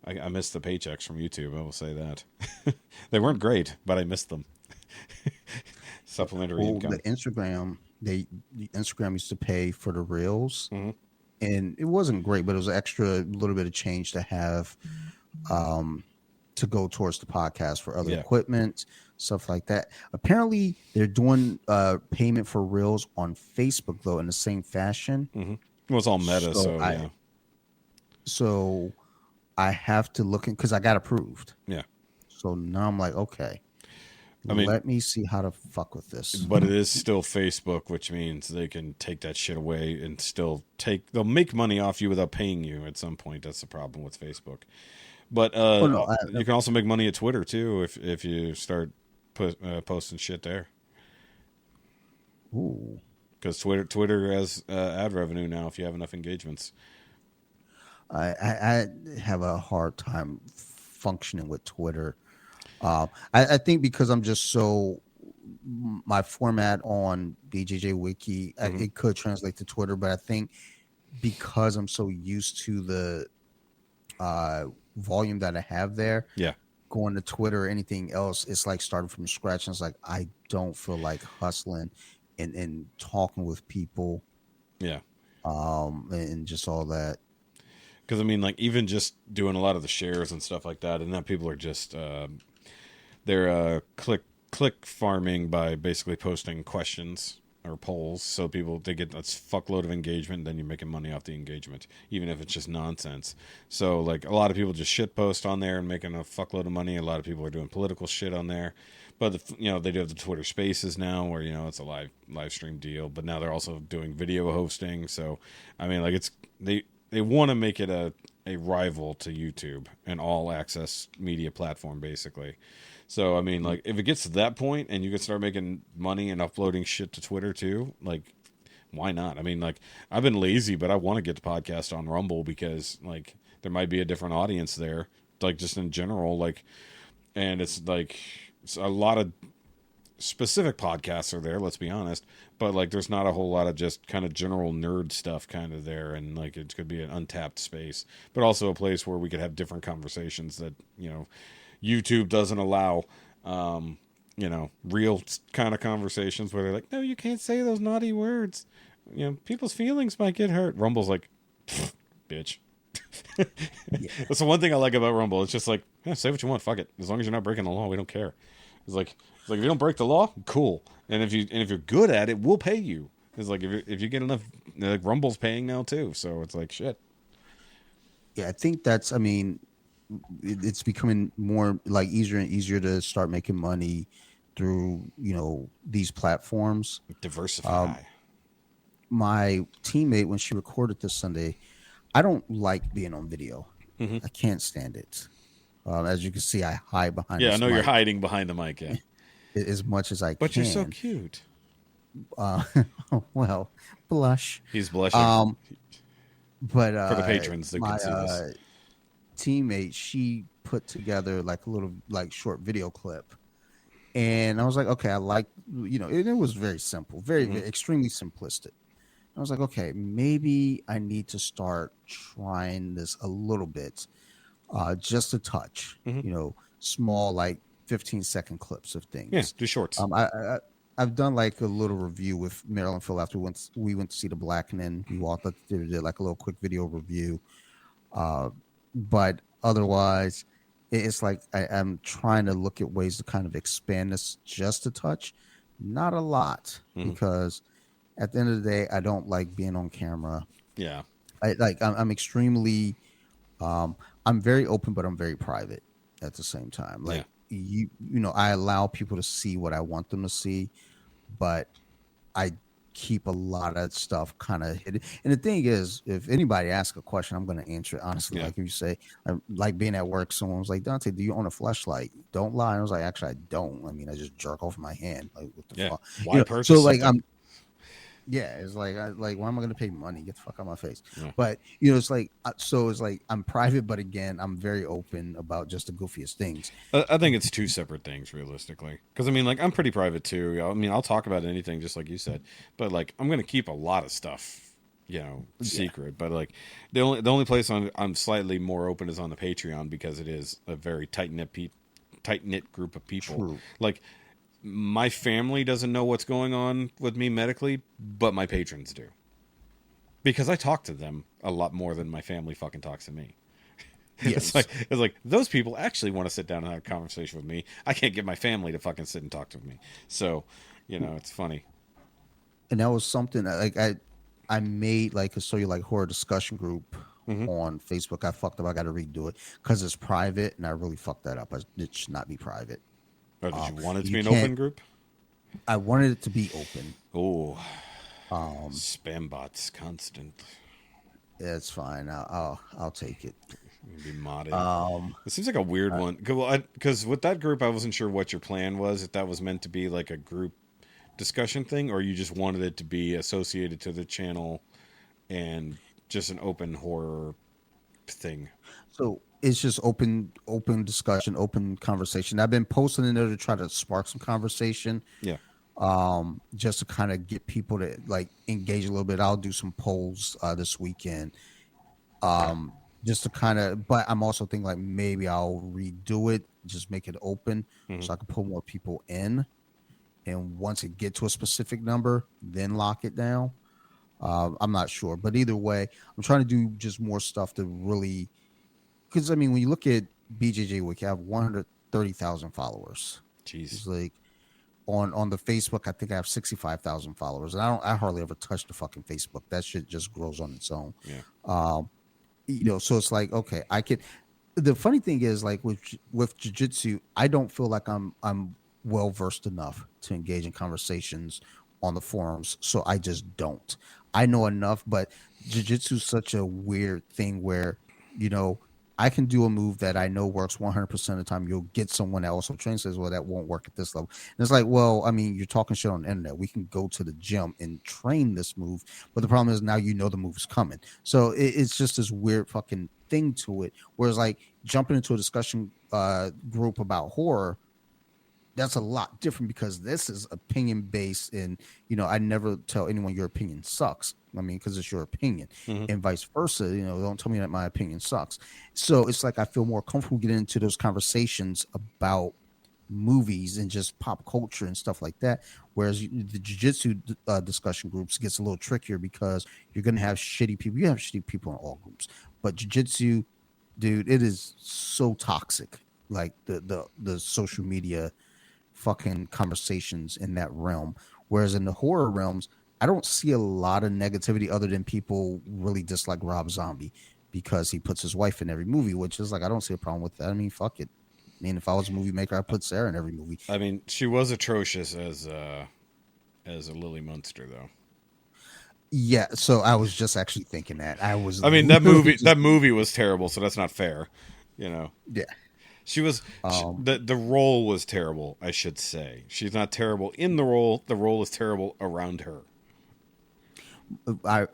I miss the paychecks from YouTube. I will say that they weren't great, but I missed them. Supplementary income. The Instagram used to pay for the reels, and it wasn't great, but it was an extra little bit of change to have to go towards the podcast for other equipment, stuff like that. Apparently, they're doing payment for reels on Facebook though in the same fashion. Well, it's all meta, so So I have to look in because I got approved. Yeah. So now I'm like, okay. I mean, let me see how to fuck with this. But it is still Facebook, which means they can take that shit away and still they'll make money off you without paying you at some point. That's the problem with Facebook. But you can also make money at Twitter too if you start posting shit there. Ooh. Because Twitter has ad revenue now if you have enough engagements. I have a hard time functioning with Twitter. I think because I'm just so my format on BJJ Wiki, it could translate to Twitter, but I think because I'm so used to the volume that I have there, going to Twitter or anything else, it's like starting from scratch. And it's like I don't feel like hustling and talking with people, and just all that. Because I mean, like even just doing a lot of the shares and stuff like that, and then people are just they're click farming by basically posting questions or polls, so they get a fuckload of engagement, then you're making money off the engagement, even if it's just nonsense. So like a lot of people just shit post on there and making a fuckload of money. A lot of people are doing political shit on there, but they do have the Twitter Spaces now, where it's a live stream deal. But now they're also doing video hosting. So I mean, like they want to make it a rival to YouTube, an all access media platform, basically. So, I mean, like, if it gets to that point and you can start making money and uploading shit to Twitter too, like, why not? I mean, like, I've been lazy, but I want to get the podcast on Rumble because, like, there might be a different audience there, like, just in general, like, and it's, like, a lot of specific podcasts are there, let's be honest, but, like, there's not a whole lot of just kind of general nerd stuff kind of there, and, like, it could be an untapped space, but also a place where we could have different conversations that, YouTube doesn't allow, real kind of conversations where they're like, no, you can't say those naughty words. People's feelings might get hurt. Rumble's like, bitch. That's the one thing I like about Rumble. It's just like, say what you want. Fuck it. As long as you're not breaking the law, we don't care. It's like if you don't break the law, cool. And if you're good at it, we'll pay you. It's like if you get enough, like Rumble's paying now too. So it's like shit. Yeah, I think it's becoming more like easier and easier to start making money through these platforms. Diversify. My teammate, when she recorded this Sunday, I don't like being on video. I can't stand it. As you can see, I hide behind. Yeah, I know mic. you're hiding behind the mic. Yeah, as much as I can. But you're so cute. Well, blush. He's blushing. But for the patrons, they can see this. Teammate, she put together like a little short video clip, And I was like, okay, I like, it was very simple, very, Mm-hmm. very extremely simplistic. I was like, okay, maybe I need to start trying this a little bit, just a touch, Mm-hmm. small, like 15-second clips of Yeah, things. do shorts. I've done like a little review with Marilyn Phil after we went to see the Black, and then we walked up there, did like a little quick video review. But otherwise, it's like I'm trying to look at ways to kind of expand this just a touch, not a lot, Mm-hmm. because at the end of the day, I don't like being on camera. Yeah. I'm extremely, um, I'm very open, but I'm very private at the same time. Yeah. Like I allow people to see what I want them to see, but I keep a lot of stuff kind of hidden. And the thing is, if anybody asks a question, I'm going to answer it honestly. Yeah. Like if you say, like being at work, someone was like, Dante, do you own a flashlight? Don't lie. And I was like, actually, I don't. I mean, I just jerk off my hand. Like, what the Yeah. fuck? Why purchase So like something? yeah, it's like, why am I going to pay money? Get the fuck out of my face. Yeah. But it's like, so it's like I'm private, but again, I'm very open about just the goofiest things. I think it's two separate things, realistically. Because I mean, like, I'm pretty private too. I mean, I'll talk about anything, just like you said. But like, I'm gonna keep a lot of stuff, secret. But like, the only place I'm slightly more open is on the Patreon, because it is a very tight knit group of people. True. Like, my family doesn't know what's going on with me medically, but my patrons do, because I talk to them a lot more than my family fucking talks to me. Yes. It's like those people actually want to sit down and have a conversation with me. I can't get my family to fucking sit and talk to me. So, it's funny. And that was something like I made like a horror discussion group Mm-hmm. on Facebook. I fucked up. I got to redo it because it's private, and I really fucked that up. It should not be private. Oh, did you want it to you be an can't- open group? I wanted it to be open. Oh, spam bots constant. Yeah, it's fine. I'll take it. Be modded. It seems like a weird one. Because with that group, I wasn't sure what your plan was. If that was meant to be like a group discussion thing, or you just wanted it to be associated to the channel and just an open horror thing. So it's just open discussion, open conversation. I've been posting in there to try to spark some conversation. Yeah. Just to kind of get people to like engage a little bit. I'll do some polls this weekend. Just to kind of, but I'm also thinking like maybe I'll redo it, just make it open so I can pull more people in. And once it get to a specific number, then lock it down. I'm not sure, but either way, I'm trying to do just more stuff to really, because I mean, when you look at BJJ Wiki, I have 130,000 followers. Jeez. It's like on the Facebook, I think I have 65,000 followers, and I hardly ever touch the fucking Facebook. That shit just grows on its own. Yeah. So it's like, okay, I could. The funny thing is, like with jiu-jitsu, I don't feel like I'm well versed enough to engage in conversations on the forums, so I just don't. I know enough, but jiu-jitsu is such a weird thing where, I can do a move that I know works 100% of the time. You'll get someone else who trains says, well, that won't work at this level. And it's like, well, I mean, you're talking shit on the internet. We can go to the gym and train this move. But the problem is now the move is coming. So it's just this weird fucking thing to it. Whereas like jumping into a discussion group about horror, that's a lot different because this is opinion based, and I never tell anyone your opinion sucks. I mean, because it's your opinion, and vice versa. Don't tell me that my opinion sucks. So it's like I feel more comfortable getting into those conversations about movies and just pop culture and stuff like that. Whereas the jiu-jitsu discussion groups gets a little trickier because you're going to have shitty people. You have shitty people in all groups, but jiu-jitsu, dude, it is so toxic. Like the social media fucking conversations in that realm, whereas in the horror realms I don't see a lot of negativity other than people really dislike Rob Zombie because he puts his wife in every movie, which is like I don't see a problem with that. I mean, fuck it. I mean, if I was a movie maker, I'd put Sarah in every movie. I mean, she was atrocious as a Lily Munster, though. Yeah, so I was just actually thinking that. I mean, that movie was terrible, so that's not fair. Yeah. She was the role was terrible, I should say. She's not terrible in the role. The role is terrible around her.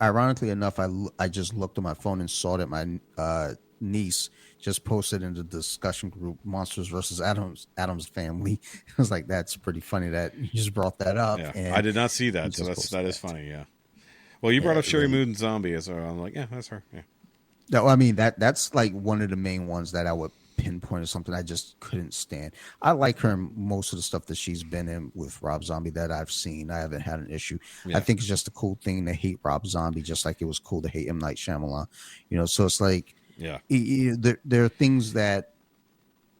Ironically enough, I just looked on my phone and saw that my niece just posted in the discussion group Monsters versus Adams Family. I was like, that's pretty funny that you just brought that up. Yeah, And I did not see he that, so just that posted is that. funny. Yeah. Well, you brought Yeah, up Sherry Moon Zombie, so I'm like, yeah, that's her. Yeah. no, I mean that's like one of the main ones that I would pinpoint as something I just couldn't stand. I like her in most of the stuff that she's been in with Rob Zombie that I've seen. I haven't had an issue. Yeah. I think it's just a cool thing to hate Rob Zombie, just like it was cool to hate M. Night Shyamalan. So it's like, Yeah. there are things that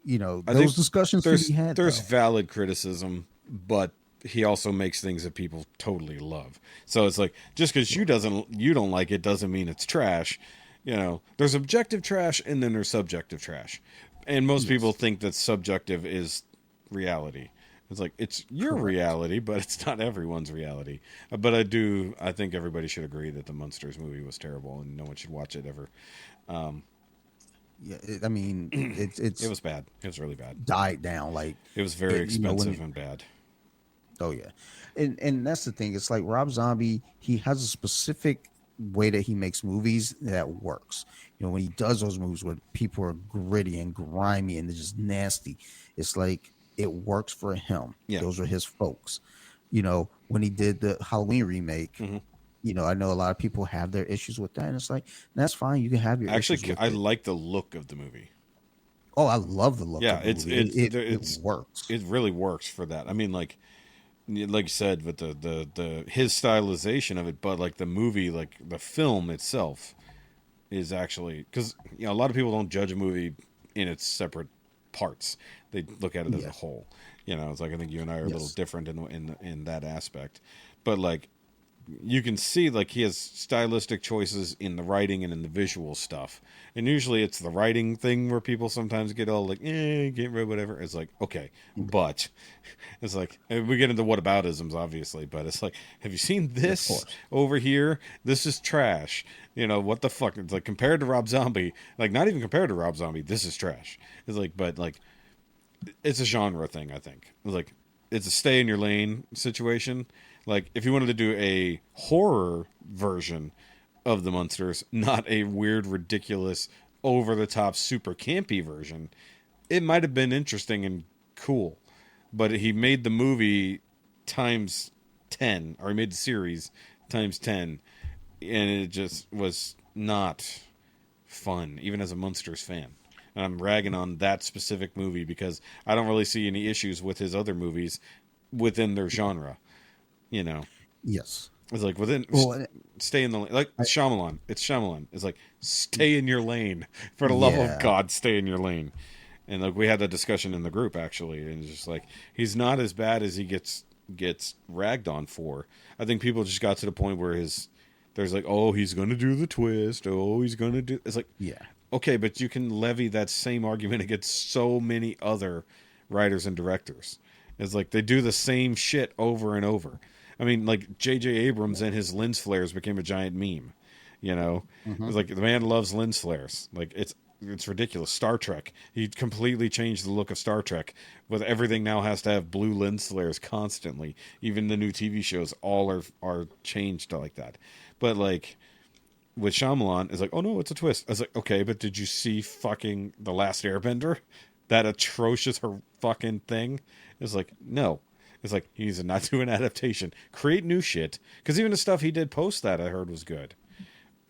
I those think discussions can be had. There's Though. valid criticism, but he also makes things that people totally love. So it's like, just because you don't like it doesn't mean it's trash. There's objective trash and then there's subjective trash. And most people think that subjective is reality. It's like, it's your reality, but it's not everyone's reality. But I think everybody should agree that the Munsters movie was terrible and no one should watch it ever. Yeah, I mean, it was bad. It was really bad. Died down. Like, it was very expensive and bad. Oh yeah, and that's the thing. It's like Rob Zombie. He has a specific way that he makes movies that works. When he does those movies where people are gritty and grimy and they're just nasty, it's like it works for him. Yeah. Those are his folks. When he did the Halloween remake, I know a lot of people have their issues with that, and it's like, that's fine. You can have your issues with I it. like the look of the movie. Oh, I love the look. Yeah, of the movie. It works. It really works for that. I mean, like you said, with the his stylization of it, but like the movie, like the film itself, is actually, because a lot of people don't judge a movie in its separate parts. They look at it as a whole. It's like, I think you and I are a little different in that aspect, but like, you can see like he has stylistic choices in the writing and in the visual stuff, and usually it's the writing thing where people sometimes get all like, get rid of whatever. It's like, okay, but it's like, we get into whataboutisms obviously, but it's like, have you seen this over here? This is trash. What the fuck? It's like, compared to Rob Zombie, like not even compared to Rob Zombie, this is trash. It's like, but like, it's a genre thing. I think it's like, it's a stay in your lane situation. Like, if you wanted to do a horror version of the Munsters, not a weird, ridiculous, over-the-top, super campy version, it might have been interesting and cool. But he made the movie times 10, or he made the series times 10, and it just was not fun, even as a Munsters fan. And I'm ragging on that specific movie because I don't really see any issues with his other movies within their genre. Yes. It's like, stay in the lane. Like Shyamalan. It's Shyamalan. It's like, stay in your lane. For the love of God, stay in your lane. And like, we had that discussion in the group actually, and it's just like, he's not as bad as he gets ragged on for. I think people just got to the point where there's like, oh, he's gonna do the twist. Oh, he's gonna do. It's like, okay, but you can levy that same argument against so many other writers and directors. It's like, they do the same shit over and over. I mean, like, J.J. Abrams and his lens flares became a giant meme. It's like, the man loves lens flares. Like, it's ridiculous. Star Trek, he completely changed the look of Star Trek. With everything now has to have blue lens flares constantly. Even the new TV shows all are changed like that. But like, with Shyamalan, it's like, oh no, it's a twist. I was like, okay, but did you see fucking The Last Airbender? That atrocious fucking thing? It's like, no. It's like, he needs to not do an adaptation. Create new shit. Because even the stuff he did post that, I heard was good.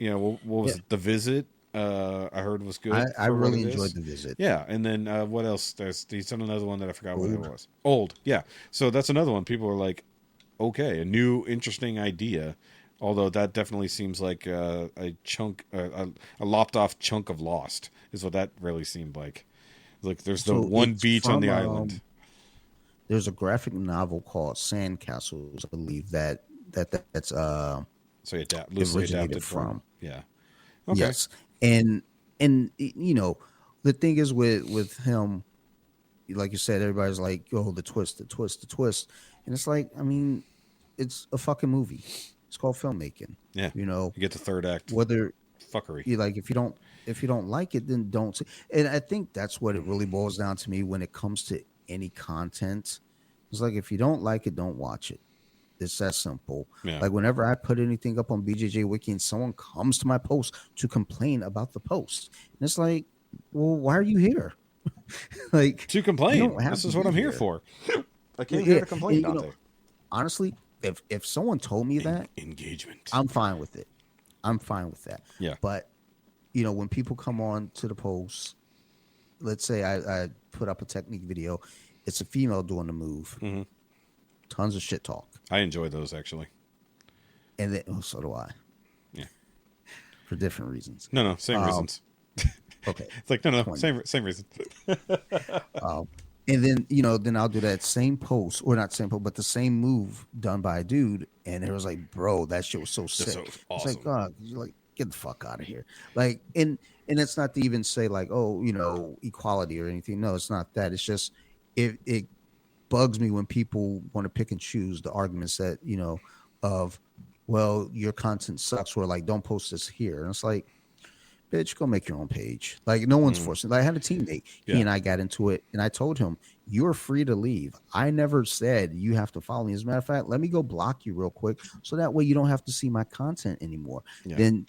What was it? The Visit, I heard was good. I really enjoyed The Visit. Yeah, and then what else? He's done another one that I forgot what it was. Old, yeah. So that's another one. People are like, okay, a new, interesting idea. Although that definitely seems like a chunk, a lopped off chunk of Lost, is what that really seemed like. Like, there's the one beach on the island. There's a graphic novel called Sandcastles, I believe that's so loosely adapted from. Yeah. Okay. Yes. And the thing is with him, like you said, everybody's like, oh, the twist. And it's like, I mean, it's a fucking movie. It's called filmmaking. Yeah. You get the third act. Whether fuckery. Like, if you don't like it, then don't see. And I think that's what it really boils down to me when it comes to any content. It's like, if you don't like it, don't watch it. It's that simple. Yeah. Like whenever I put anything up on BJJ Wiki and someone comes to my post to complain about the post, and it's like, well, why are you here? Like To you complain. don't have This to is what be I'm here here. for. I came Yeah, here to complain, and, Dante. honestly, if someone told me that, Engagement. I'm fine with it. I'm fine with that. Yeah. But when people come on to the post, let's say I put up a technique video, it's a female doing the move. Mm-hmm. Tons of shit talk. I enjoy those actually. And then so do I. Yeah. For different reasons. No, same reasons. Okay. It's like no, 20. same reason. And then then I'll do that same post, or not same post, but the same move done by a dude, and it was like, bro, that shit was so sick. so awesome. It's like, God, you're like, get the fuck out of here. Like, and it's not to even say like, oh, equality or anything. No, it's not that. It's just it bugs me when people want to pick and choose the arguments that of, well, your content sucks, or like, don't post this here, and it's like, bitch, go make your own page. Like, no one's forcing. Like, I had a teammate. Yeah. He and I got into it, and I told him, you're free to leave. I never said you have to follow me. As a matter of fact, let me go block you real quick, so that way you don't have to see my content anymore. Yeah. Then,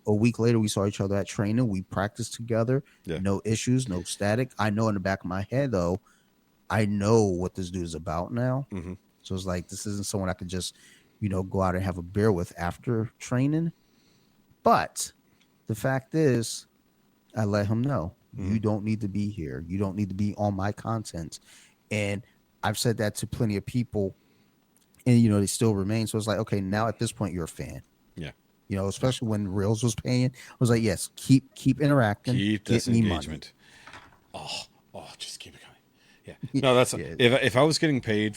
a week later, we saw each other at training. We practiced together. Yeah. No issues, no static. I know in the back of my head, though, I know what this dude is about now. Mm-hmm. So it's like, this isn't someone I could just, go out and have a beer with after training. But the fact is, I let him know, you don't need to be here. You don't need to be on my content. And I've said that to plenty of people, and, they still remain. So it's like, okay, now at this point, you're a fan. Yeah. Especially when Reels was paying. I was like, yes, keep interacting. Keep this get me engagement. money. Oh, just keep it coming. Yeah. No, that's if I was getting paid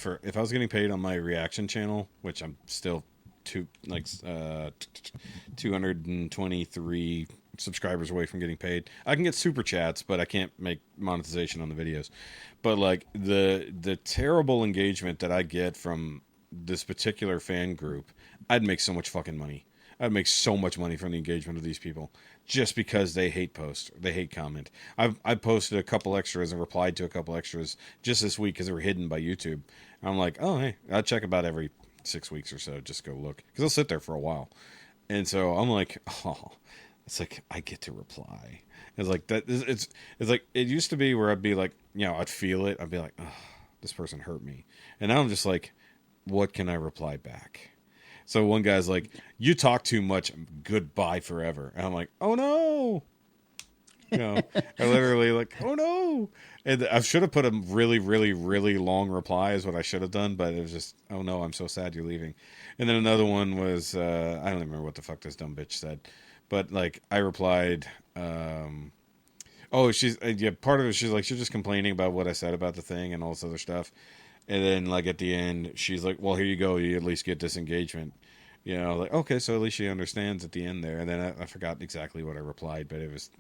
on my reaction channel, which I'm still 223 subscribers away from getting paid. I can get super chats, but I can't make monetization on the videos. But like the terrible engagement that I get from this particular fan group, I'd make so much fucking money. I'd make so much money from the engagement of these people just because they hate post, they hate comment. I posted a couple extras and replied to a couple extras just this week because they were hidden by YouTube. I'm like, oh hey, I check about every 6 weeks or so, just go look, because they'll sit there for a while. And so I'm like, oh, it's like I get to reply. It's like that. It's like it used to be where I'd be like, I'd feel it. I'd be like, oh, this person hurt me, and now I'm just like, what can I reply back? So one guy's like, you talk too much, goodbye forever. And I'm like, oh no. I literally like, oh no. And I should have put a really, really, really long reply is what I should have done, but it was just, oh no, I'm so sad you're leaving. And then another one was, I don't even remember what the fuck this dumb bitch said, but like I replied, she's, part of it, she's like, she's just complaining about what I said about the thing and all this other stuff. And then like at the end, she's like, well, here you go. You at least get disengagement. Like, okay, so at least she understands at the end there. And then I forgot exactly what I replied, but it was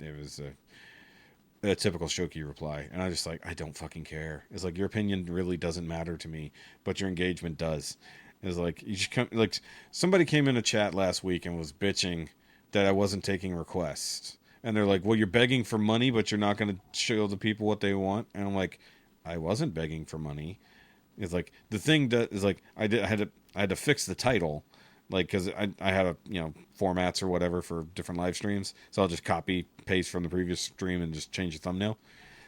a typical Shoky reply. And I just like, I don't fucking care. It's like, your opinion really doesn't matter to me, but your engagement does. It's like, you should come, like, somebody came in a chat last week and was bitching that I wasn't taking requests. And they're like, well, you're begging for money, but you're not going to show the people what they want. And I'm like, I wasn't begging for money. It's like, the thing that is like, I had to fix the title. Like, because I had formats or whatever for different live streams. So I'll just copy, paste from the previous stream and just change the thumbnail.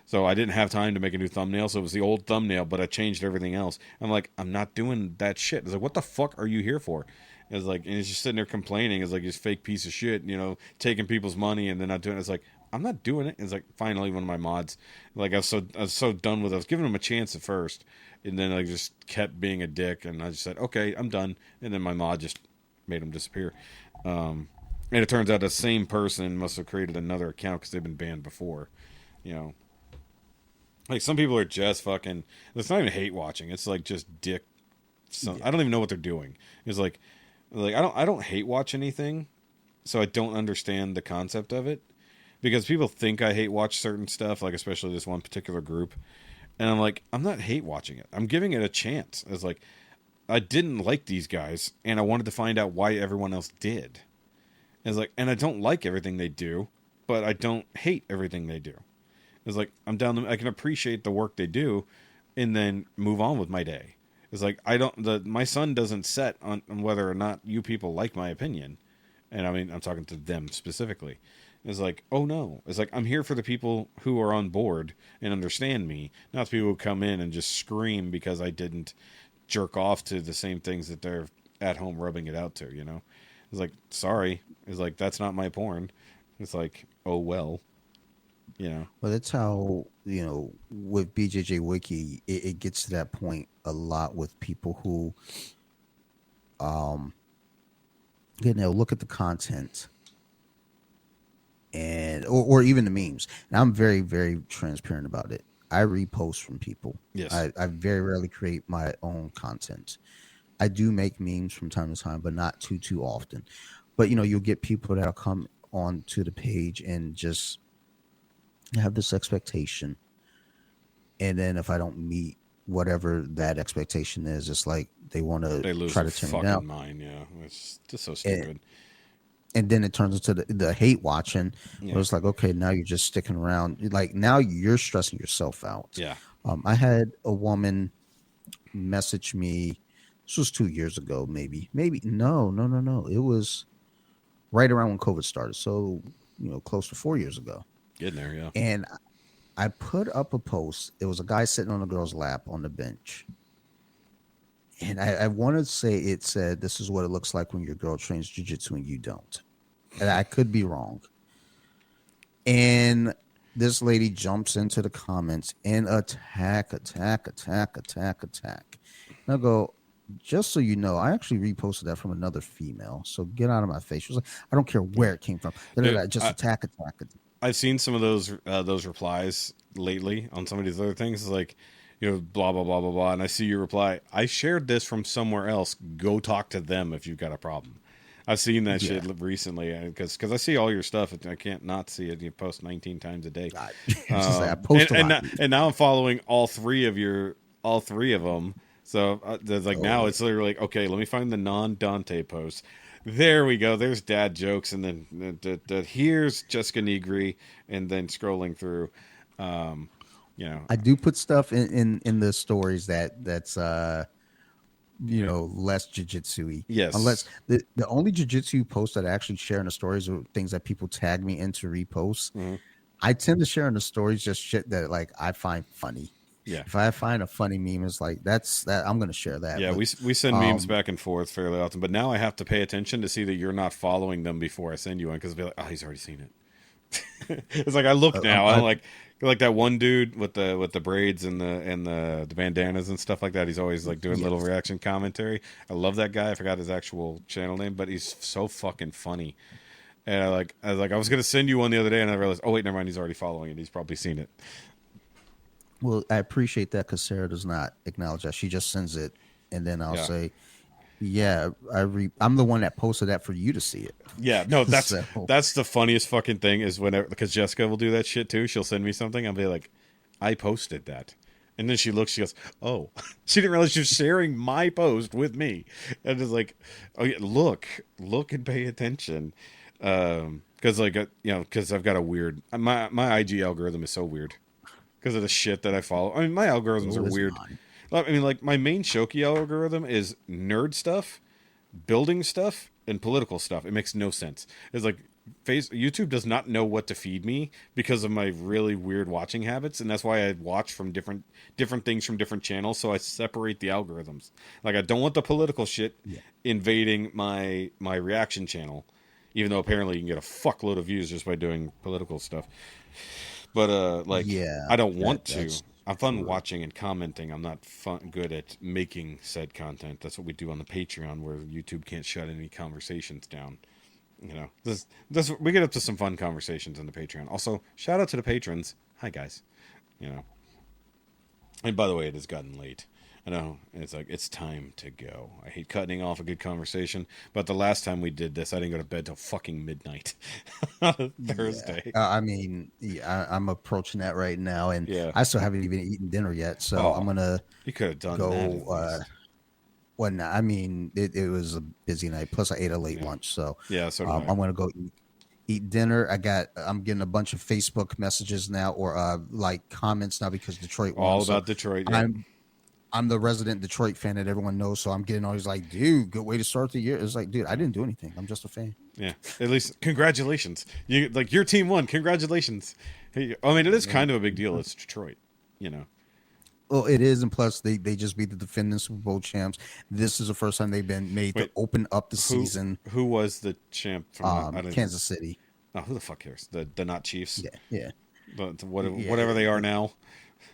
So I didn't have time to make a new thumbnail. So it was the old thumbnail, but I changed everything else. I'm like, I'm not doing that shit. It's like, what the fuck are you here for? It's like, and he's just sitting there complaining. It's like, this fake piece of shit, taking people's money and then not doing it. It's like, I'm not doing it. It's like, finally, one of my mods, like, I was so done with it. I was giving him a chance at first. And then I just kept being a dick. And I just said, okay, I'm done. And then my mod just made them disappear. And it turns out the same person must have created another account because they've been banned before. Like, some people are just fucking, it's not even hate watching, it's like just dick. I don't even know what they're doing. It's like I don't hate watch anything, so I don't understand the concept of it, because people think I hate watch certain stuff, like especially this one particular group, and I'm like, I'm not hate watching it, I'm giving it a chance. It's like, I didn't like these guys, and I wanted to find out why everyone else did. It's like, and I don't like everything they do, but I don't hate everything they do. It's like, I can appreciate the work they do, and then move on with my day. It's like my son doesn't set on whether or not you people like my opinion, and I mean I'm talking to them specifically. It's like, oh no, it's like I'm here for the people who are on board and understand me, not the people who come in and just scream because I didn't jerk off to the same things that they're at home rubbing it out to. You know, it's like sorry, it's like that's not my porn. It's like, oh well. You know. Well, that's how, with BJJ Wiki, it gets to that point a lot with people who, look at the content and or even the memes. And I'm very, very transparent about it. I repost from people. Yes. I very rarely create my own content. I do make memes from time to time, but not too often. But you'll get people that'll come onto the page and just have this expectation, and then if I don't meet whatever that expectation is, it's like they want to try to turn me down. Mind, yeah, it's just so stupid. And then it turns into the hate watching. Yeah. Where it's like, okay, now you're just sticking around. Like now you're stressing yourself out. Yeah. I had a woman message me. This was 2 years ago, maybe. No. It was right around when COVID started. So close to 4 years ago. Getting there, yeah. And I put up a post. It was a guy sitting on a girl's lap on the bench. And I want to say it said, this is what it looks like when your girl trains jiu-jitsu and you don't. And I could be wrong. And this lady jumps into the comments and attack. And I go, just so you know, I actually reposted that from another female. So get out of my face. She was like, I don't care where it came from. Just attack. I've seen some of those replies lately on some of these other things. It's like, blah, blah, blah, blah, blah. And I see your reply. I shared this from somewhere else. Go talk to them if you've got a problem. I've seen that shit recently because I see all your stuff. I can't not see it. You post 19 times a day. I post a lot. And now I'm following all three of them. So there's like now it's literally like, okay, let me find the non-Dante posts. There we go. There's dad jokes, and then here's Jessica Negri, and then scrolling through. I do put stuff in the stories that's less jiu-jitsu-y. Yes. Unless the only jiu-jitsu posts that I actually share in the stories are things that people tag me into reposts. Mm-hmm. I tend to share in the stories just shit that like I find funny. Yeah. If I find a funny meme, it's like that's that I'm gonna share that. Yeah, but, we send memes back and forth fairly often, but now I have to pay attention to see that you're not following them before I send you one because I'll be like, oh, he's already seen it. It's like I look now. I'm like that one dude with the braids and the bandanas and stuff like that. He's always like doing little reaction commentary. I love that guy. I forgot his actual channel name, but he's so fucking funny. And I was gonna send you one the other day, and I realized, oh wait, never mind. He's already following it. He's probably seen it. Well, I appreciate that because Sarah does not acknowledge that. She just sends it, and then I'll say, "Yeah, I'm the one that posted that for you to see it." Yeah, no, that's the funniest fucking thing is whenever, because Jessica will do that shit too. She'll send me something, I'll be like, "I posted that," and then she looks, she goes, "Oh," she didn't realize she was sharing my post with me, and it's like, "Oh yeah, look and pay attention," because because I've got a weird my IG algorithm is so weird. Because of the shit that I follow. I mean, my algorithms are weird. I mean, like, my main Shoky algorithm is nerd stuff, building stuff, and political stuff. It makes no sense. It's like, YouTube does not know what to feed me because of my really weird watching habits, and that's why I watch from different things from different channels, so I separate the algorithms. Like, I don't want the political shit invading my reaction channel, even though apparently you can get a fuckload of views just by doing political stuff. But I don't want to. I'm fun watching and commenting. I'm not good at making said content. That's what we do on the Patreon, where YouTube can't shut any conversations down. We get up to some fun conversations on the Patreon. Also, shout out to the patrons. Hi guys. And by the way, it has gotten late. I know, it's like, it's time to go. I hate cutting off a good conversation, but the last time we did this, I didn't go to bed till fucking midnight on Thursday. I mean, I'm approaching that right now, and I still haven't even eaten dinner yet, so I'm going to you could have done go. That I mean, it was a busy night, plus I ate a late lunch, so so I'm going to go eat dinner. I'm getting a bunch of Facebook messages now, or like comments now, because Detroit won. All about Detroit, yeah. I'm the resident Detroit fan that everyone knows, so I'm getting all these like, dude, good way to start the year. It's like, dude, I didn't do anything. I'm just a fan. Yeah, at least congratulations. You like your team won. Congratulations. Hey, I mean, it is kind of a big deal. It's Detroit, you know. Well, it is, and plus they just beat the defending Super Bowl champs. This is the first time they've been made to open up the season. Who was the champ from Kansas City? Oh, who the fuck cares? The not Chiefs. Yeah. Whatever they are now.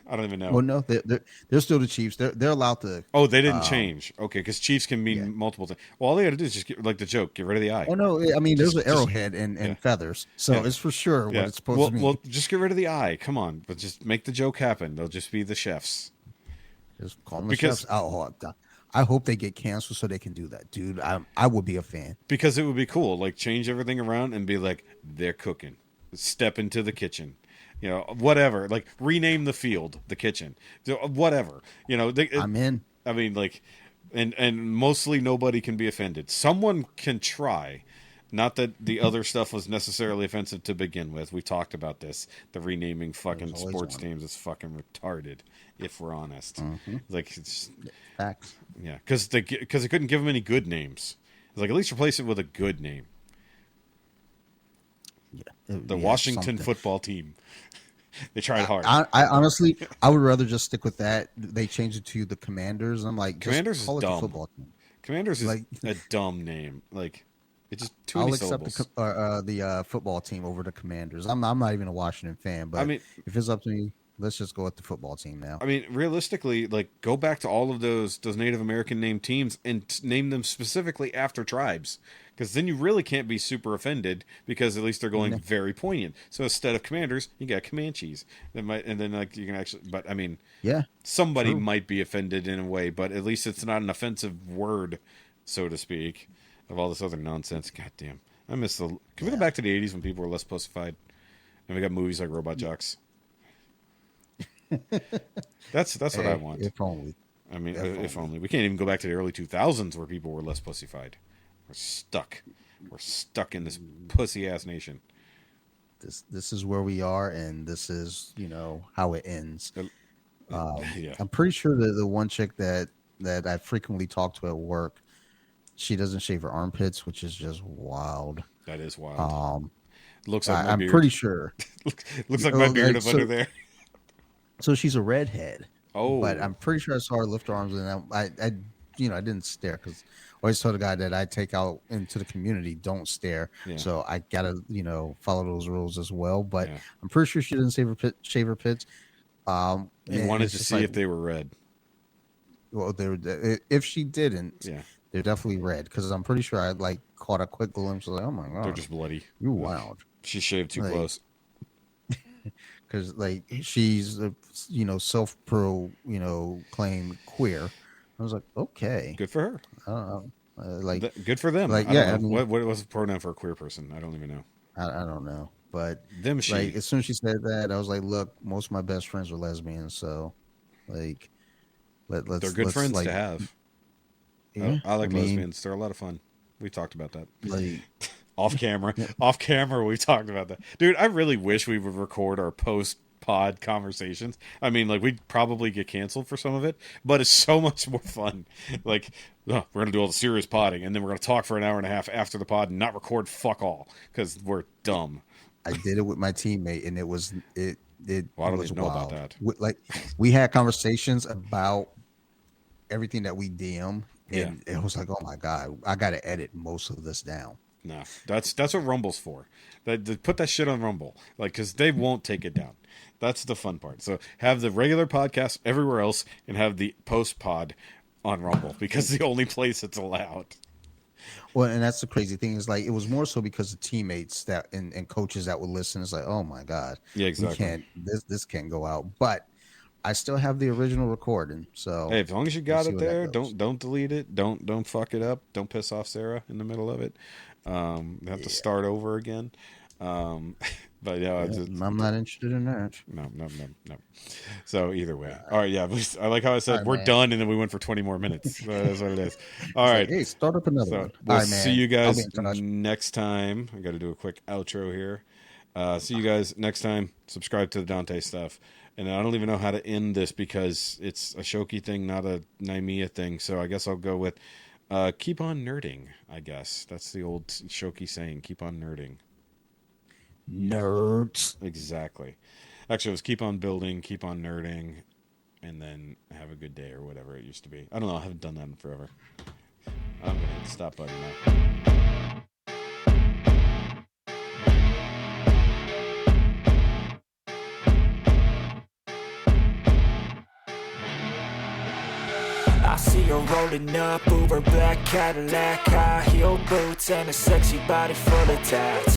I don't even know. Well, no, they're still the Chiefs. They're allowed to. Oh, they didn't change. Okay, because Chiefs can mean multiple things. Well, all they got to do is just get, like the joke, get rid of the eye. Oh no, I mean there's an arrowhead and feathers, so it's for sure what it's supposed to mean. Well, just get rid of the eye. Come on, but just make the joke happen. They'll just be the chefs. Just call them the chefs. I hope they get canceled so they can do that, dude. I would be a fan because it would be cool. Like change everything around and be like they're cooking. Step into the kitchen. You know, whatever. Like rename the field, the kitchen, whatever. You know, I'm in. I mean, like, and mostly nobody can be offended. Someone can try. Not that the other stuff was necessarily offensive to begin with. We talked about this. The renaming fucking sports teams is fucking retarded, if we're honest. Mm-hmm. Like, it's facts. Yeah, because they couldn't give them any good names. It's like at least replace it with a good name. Yeah, the Washington football team. They tried hard. I honestly, I would rather just stick with that. They changed it to the Commanders. I'm like, Commanders just call is it dumb. the football team. Commanders is like a dumb name. Like it's just too I'll many accept syllables. the football team over the Commanders. I'm not even a Washington fan, but I mean, if it's up to me, let's just go with the football team now. I mean, realistically, like go back to all of those Native American named teams and name them specifically after tribes, because then you really can't be super offended because at least they're going very poignant. So instead of Commanders, you got Comanches. You can actually, but I mean, somebody might be offended in a way, but at least it's not an offensive word, so to speak. Of all this other nonsense, goddamn, I miss the. Can we go back to the '80s when people were less pussified, and we got movies like Robot Jox? That's what I want. If only. I mean, if only. We can't even go back to the early 2000s where people were less pussified. We're stuck in this pussy ass nation. This is where we are, and this is how it ends. Yeah. I'm pretty sure that the one chick that I frequently talk to at work, she doesn't shave her armpits, which is just wild. That is wild. Looks like my I'm beard. pretty sure. Looks like my beard up under there. So she's a redhead. Oh, but I'm pretty sure I saw her lift her arms, and I didn't stare because I always told the guy that I take out into the community, don't stare. Yeah. So I gotta follow those rules as well. But I'm pretty sure she didn't shave her pits. You wanted to see if they were red. Well, if she didn't, they're definitely red because I'm pretty sure I caught a quick glimpse. Like, oh my god, they're just bloody. You're wild. She shaved too close. Because she's self-proclaimed queer. I was like, okay, good for her. Good for them. What was the pronoun for a queer person? I don't even know. I don't know, but them. As soon as she said that, I was like, look, most of my best friends are lesbians, so let's. They're good friends to have. Yeah, I like lesbians. They're a lot of fun. We talked about that. Off camera, we talked about that. Dude, I really wish we would record our post-pod conversations. I mean, we'd probably get canceled for some of it, but it's so much more fun. We're going to do all the serious podding, and then we're going to talk for an hour and a half after the pod and not record fuck all, because we're dumb. I did it with my teammate, and it was I don't even know about that. We had conversations about everything that we DM, and it was like, oh my God, I got to edit most of this down. No, that's what Rumble's for. They put that shit on Rumble, because they won't take it down. That's the fun part. So have the regular podcast everywhere else, and have the post pod on Rumble, because the only place it's allowed. Well, and that's the crazy thing is it was more so because of teammates that and coaches that would listen. It's like, oh my God, exactly. This can't go out, but I still have the original recording. So hey, as long as you got it there, don't delete it. Don't fuck it up. Don't piss off Sarah in the middle of it. Have to start over again. But I'm not interested in that. No. So either way, all right. Yeah, I like how I said we're done, and then we went for 20 more minutes. That's what it is. All right. Hey, start up another one. We'll see you guys next time. I got to do a quick outro here. See you guys next time. Subscribe to the Dante stuff. And I don't even know how to end this because it's a Shoky thing, not a N.Y.M.I.A thing. So I guess I'll go with keep on nerding, I guess. That's the old Shoky saying, keep on nerding. Nerds. Exactly. Actually, it was keep on building, keep on nerding, and then have a good day or whatever it used to be. I don't know. I haven't done that in forever. I'm going to hit the stop button now. I see her rolling up, Uber black Cadillac, high heel boots and a sexy body full of tats.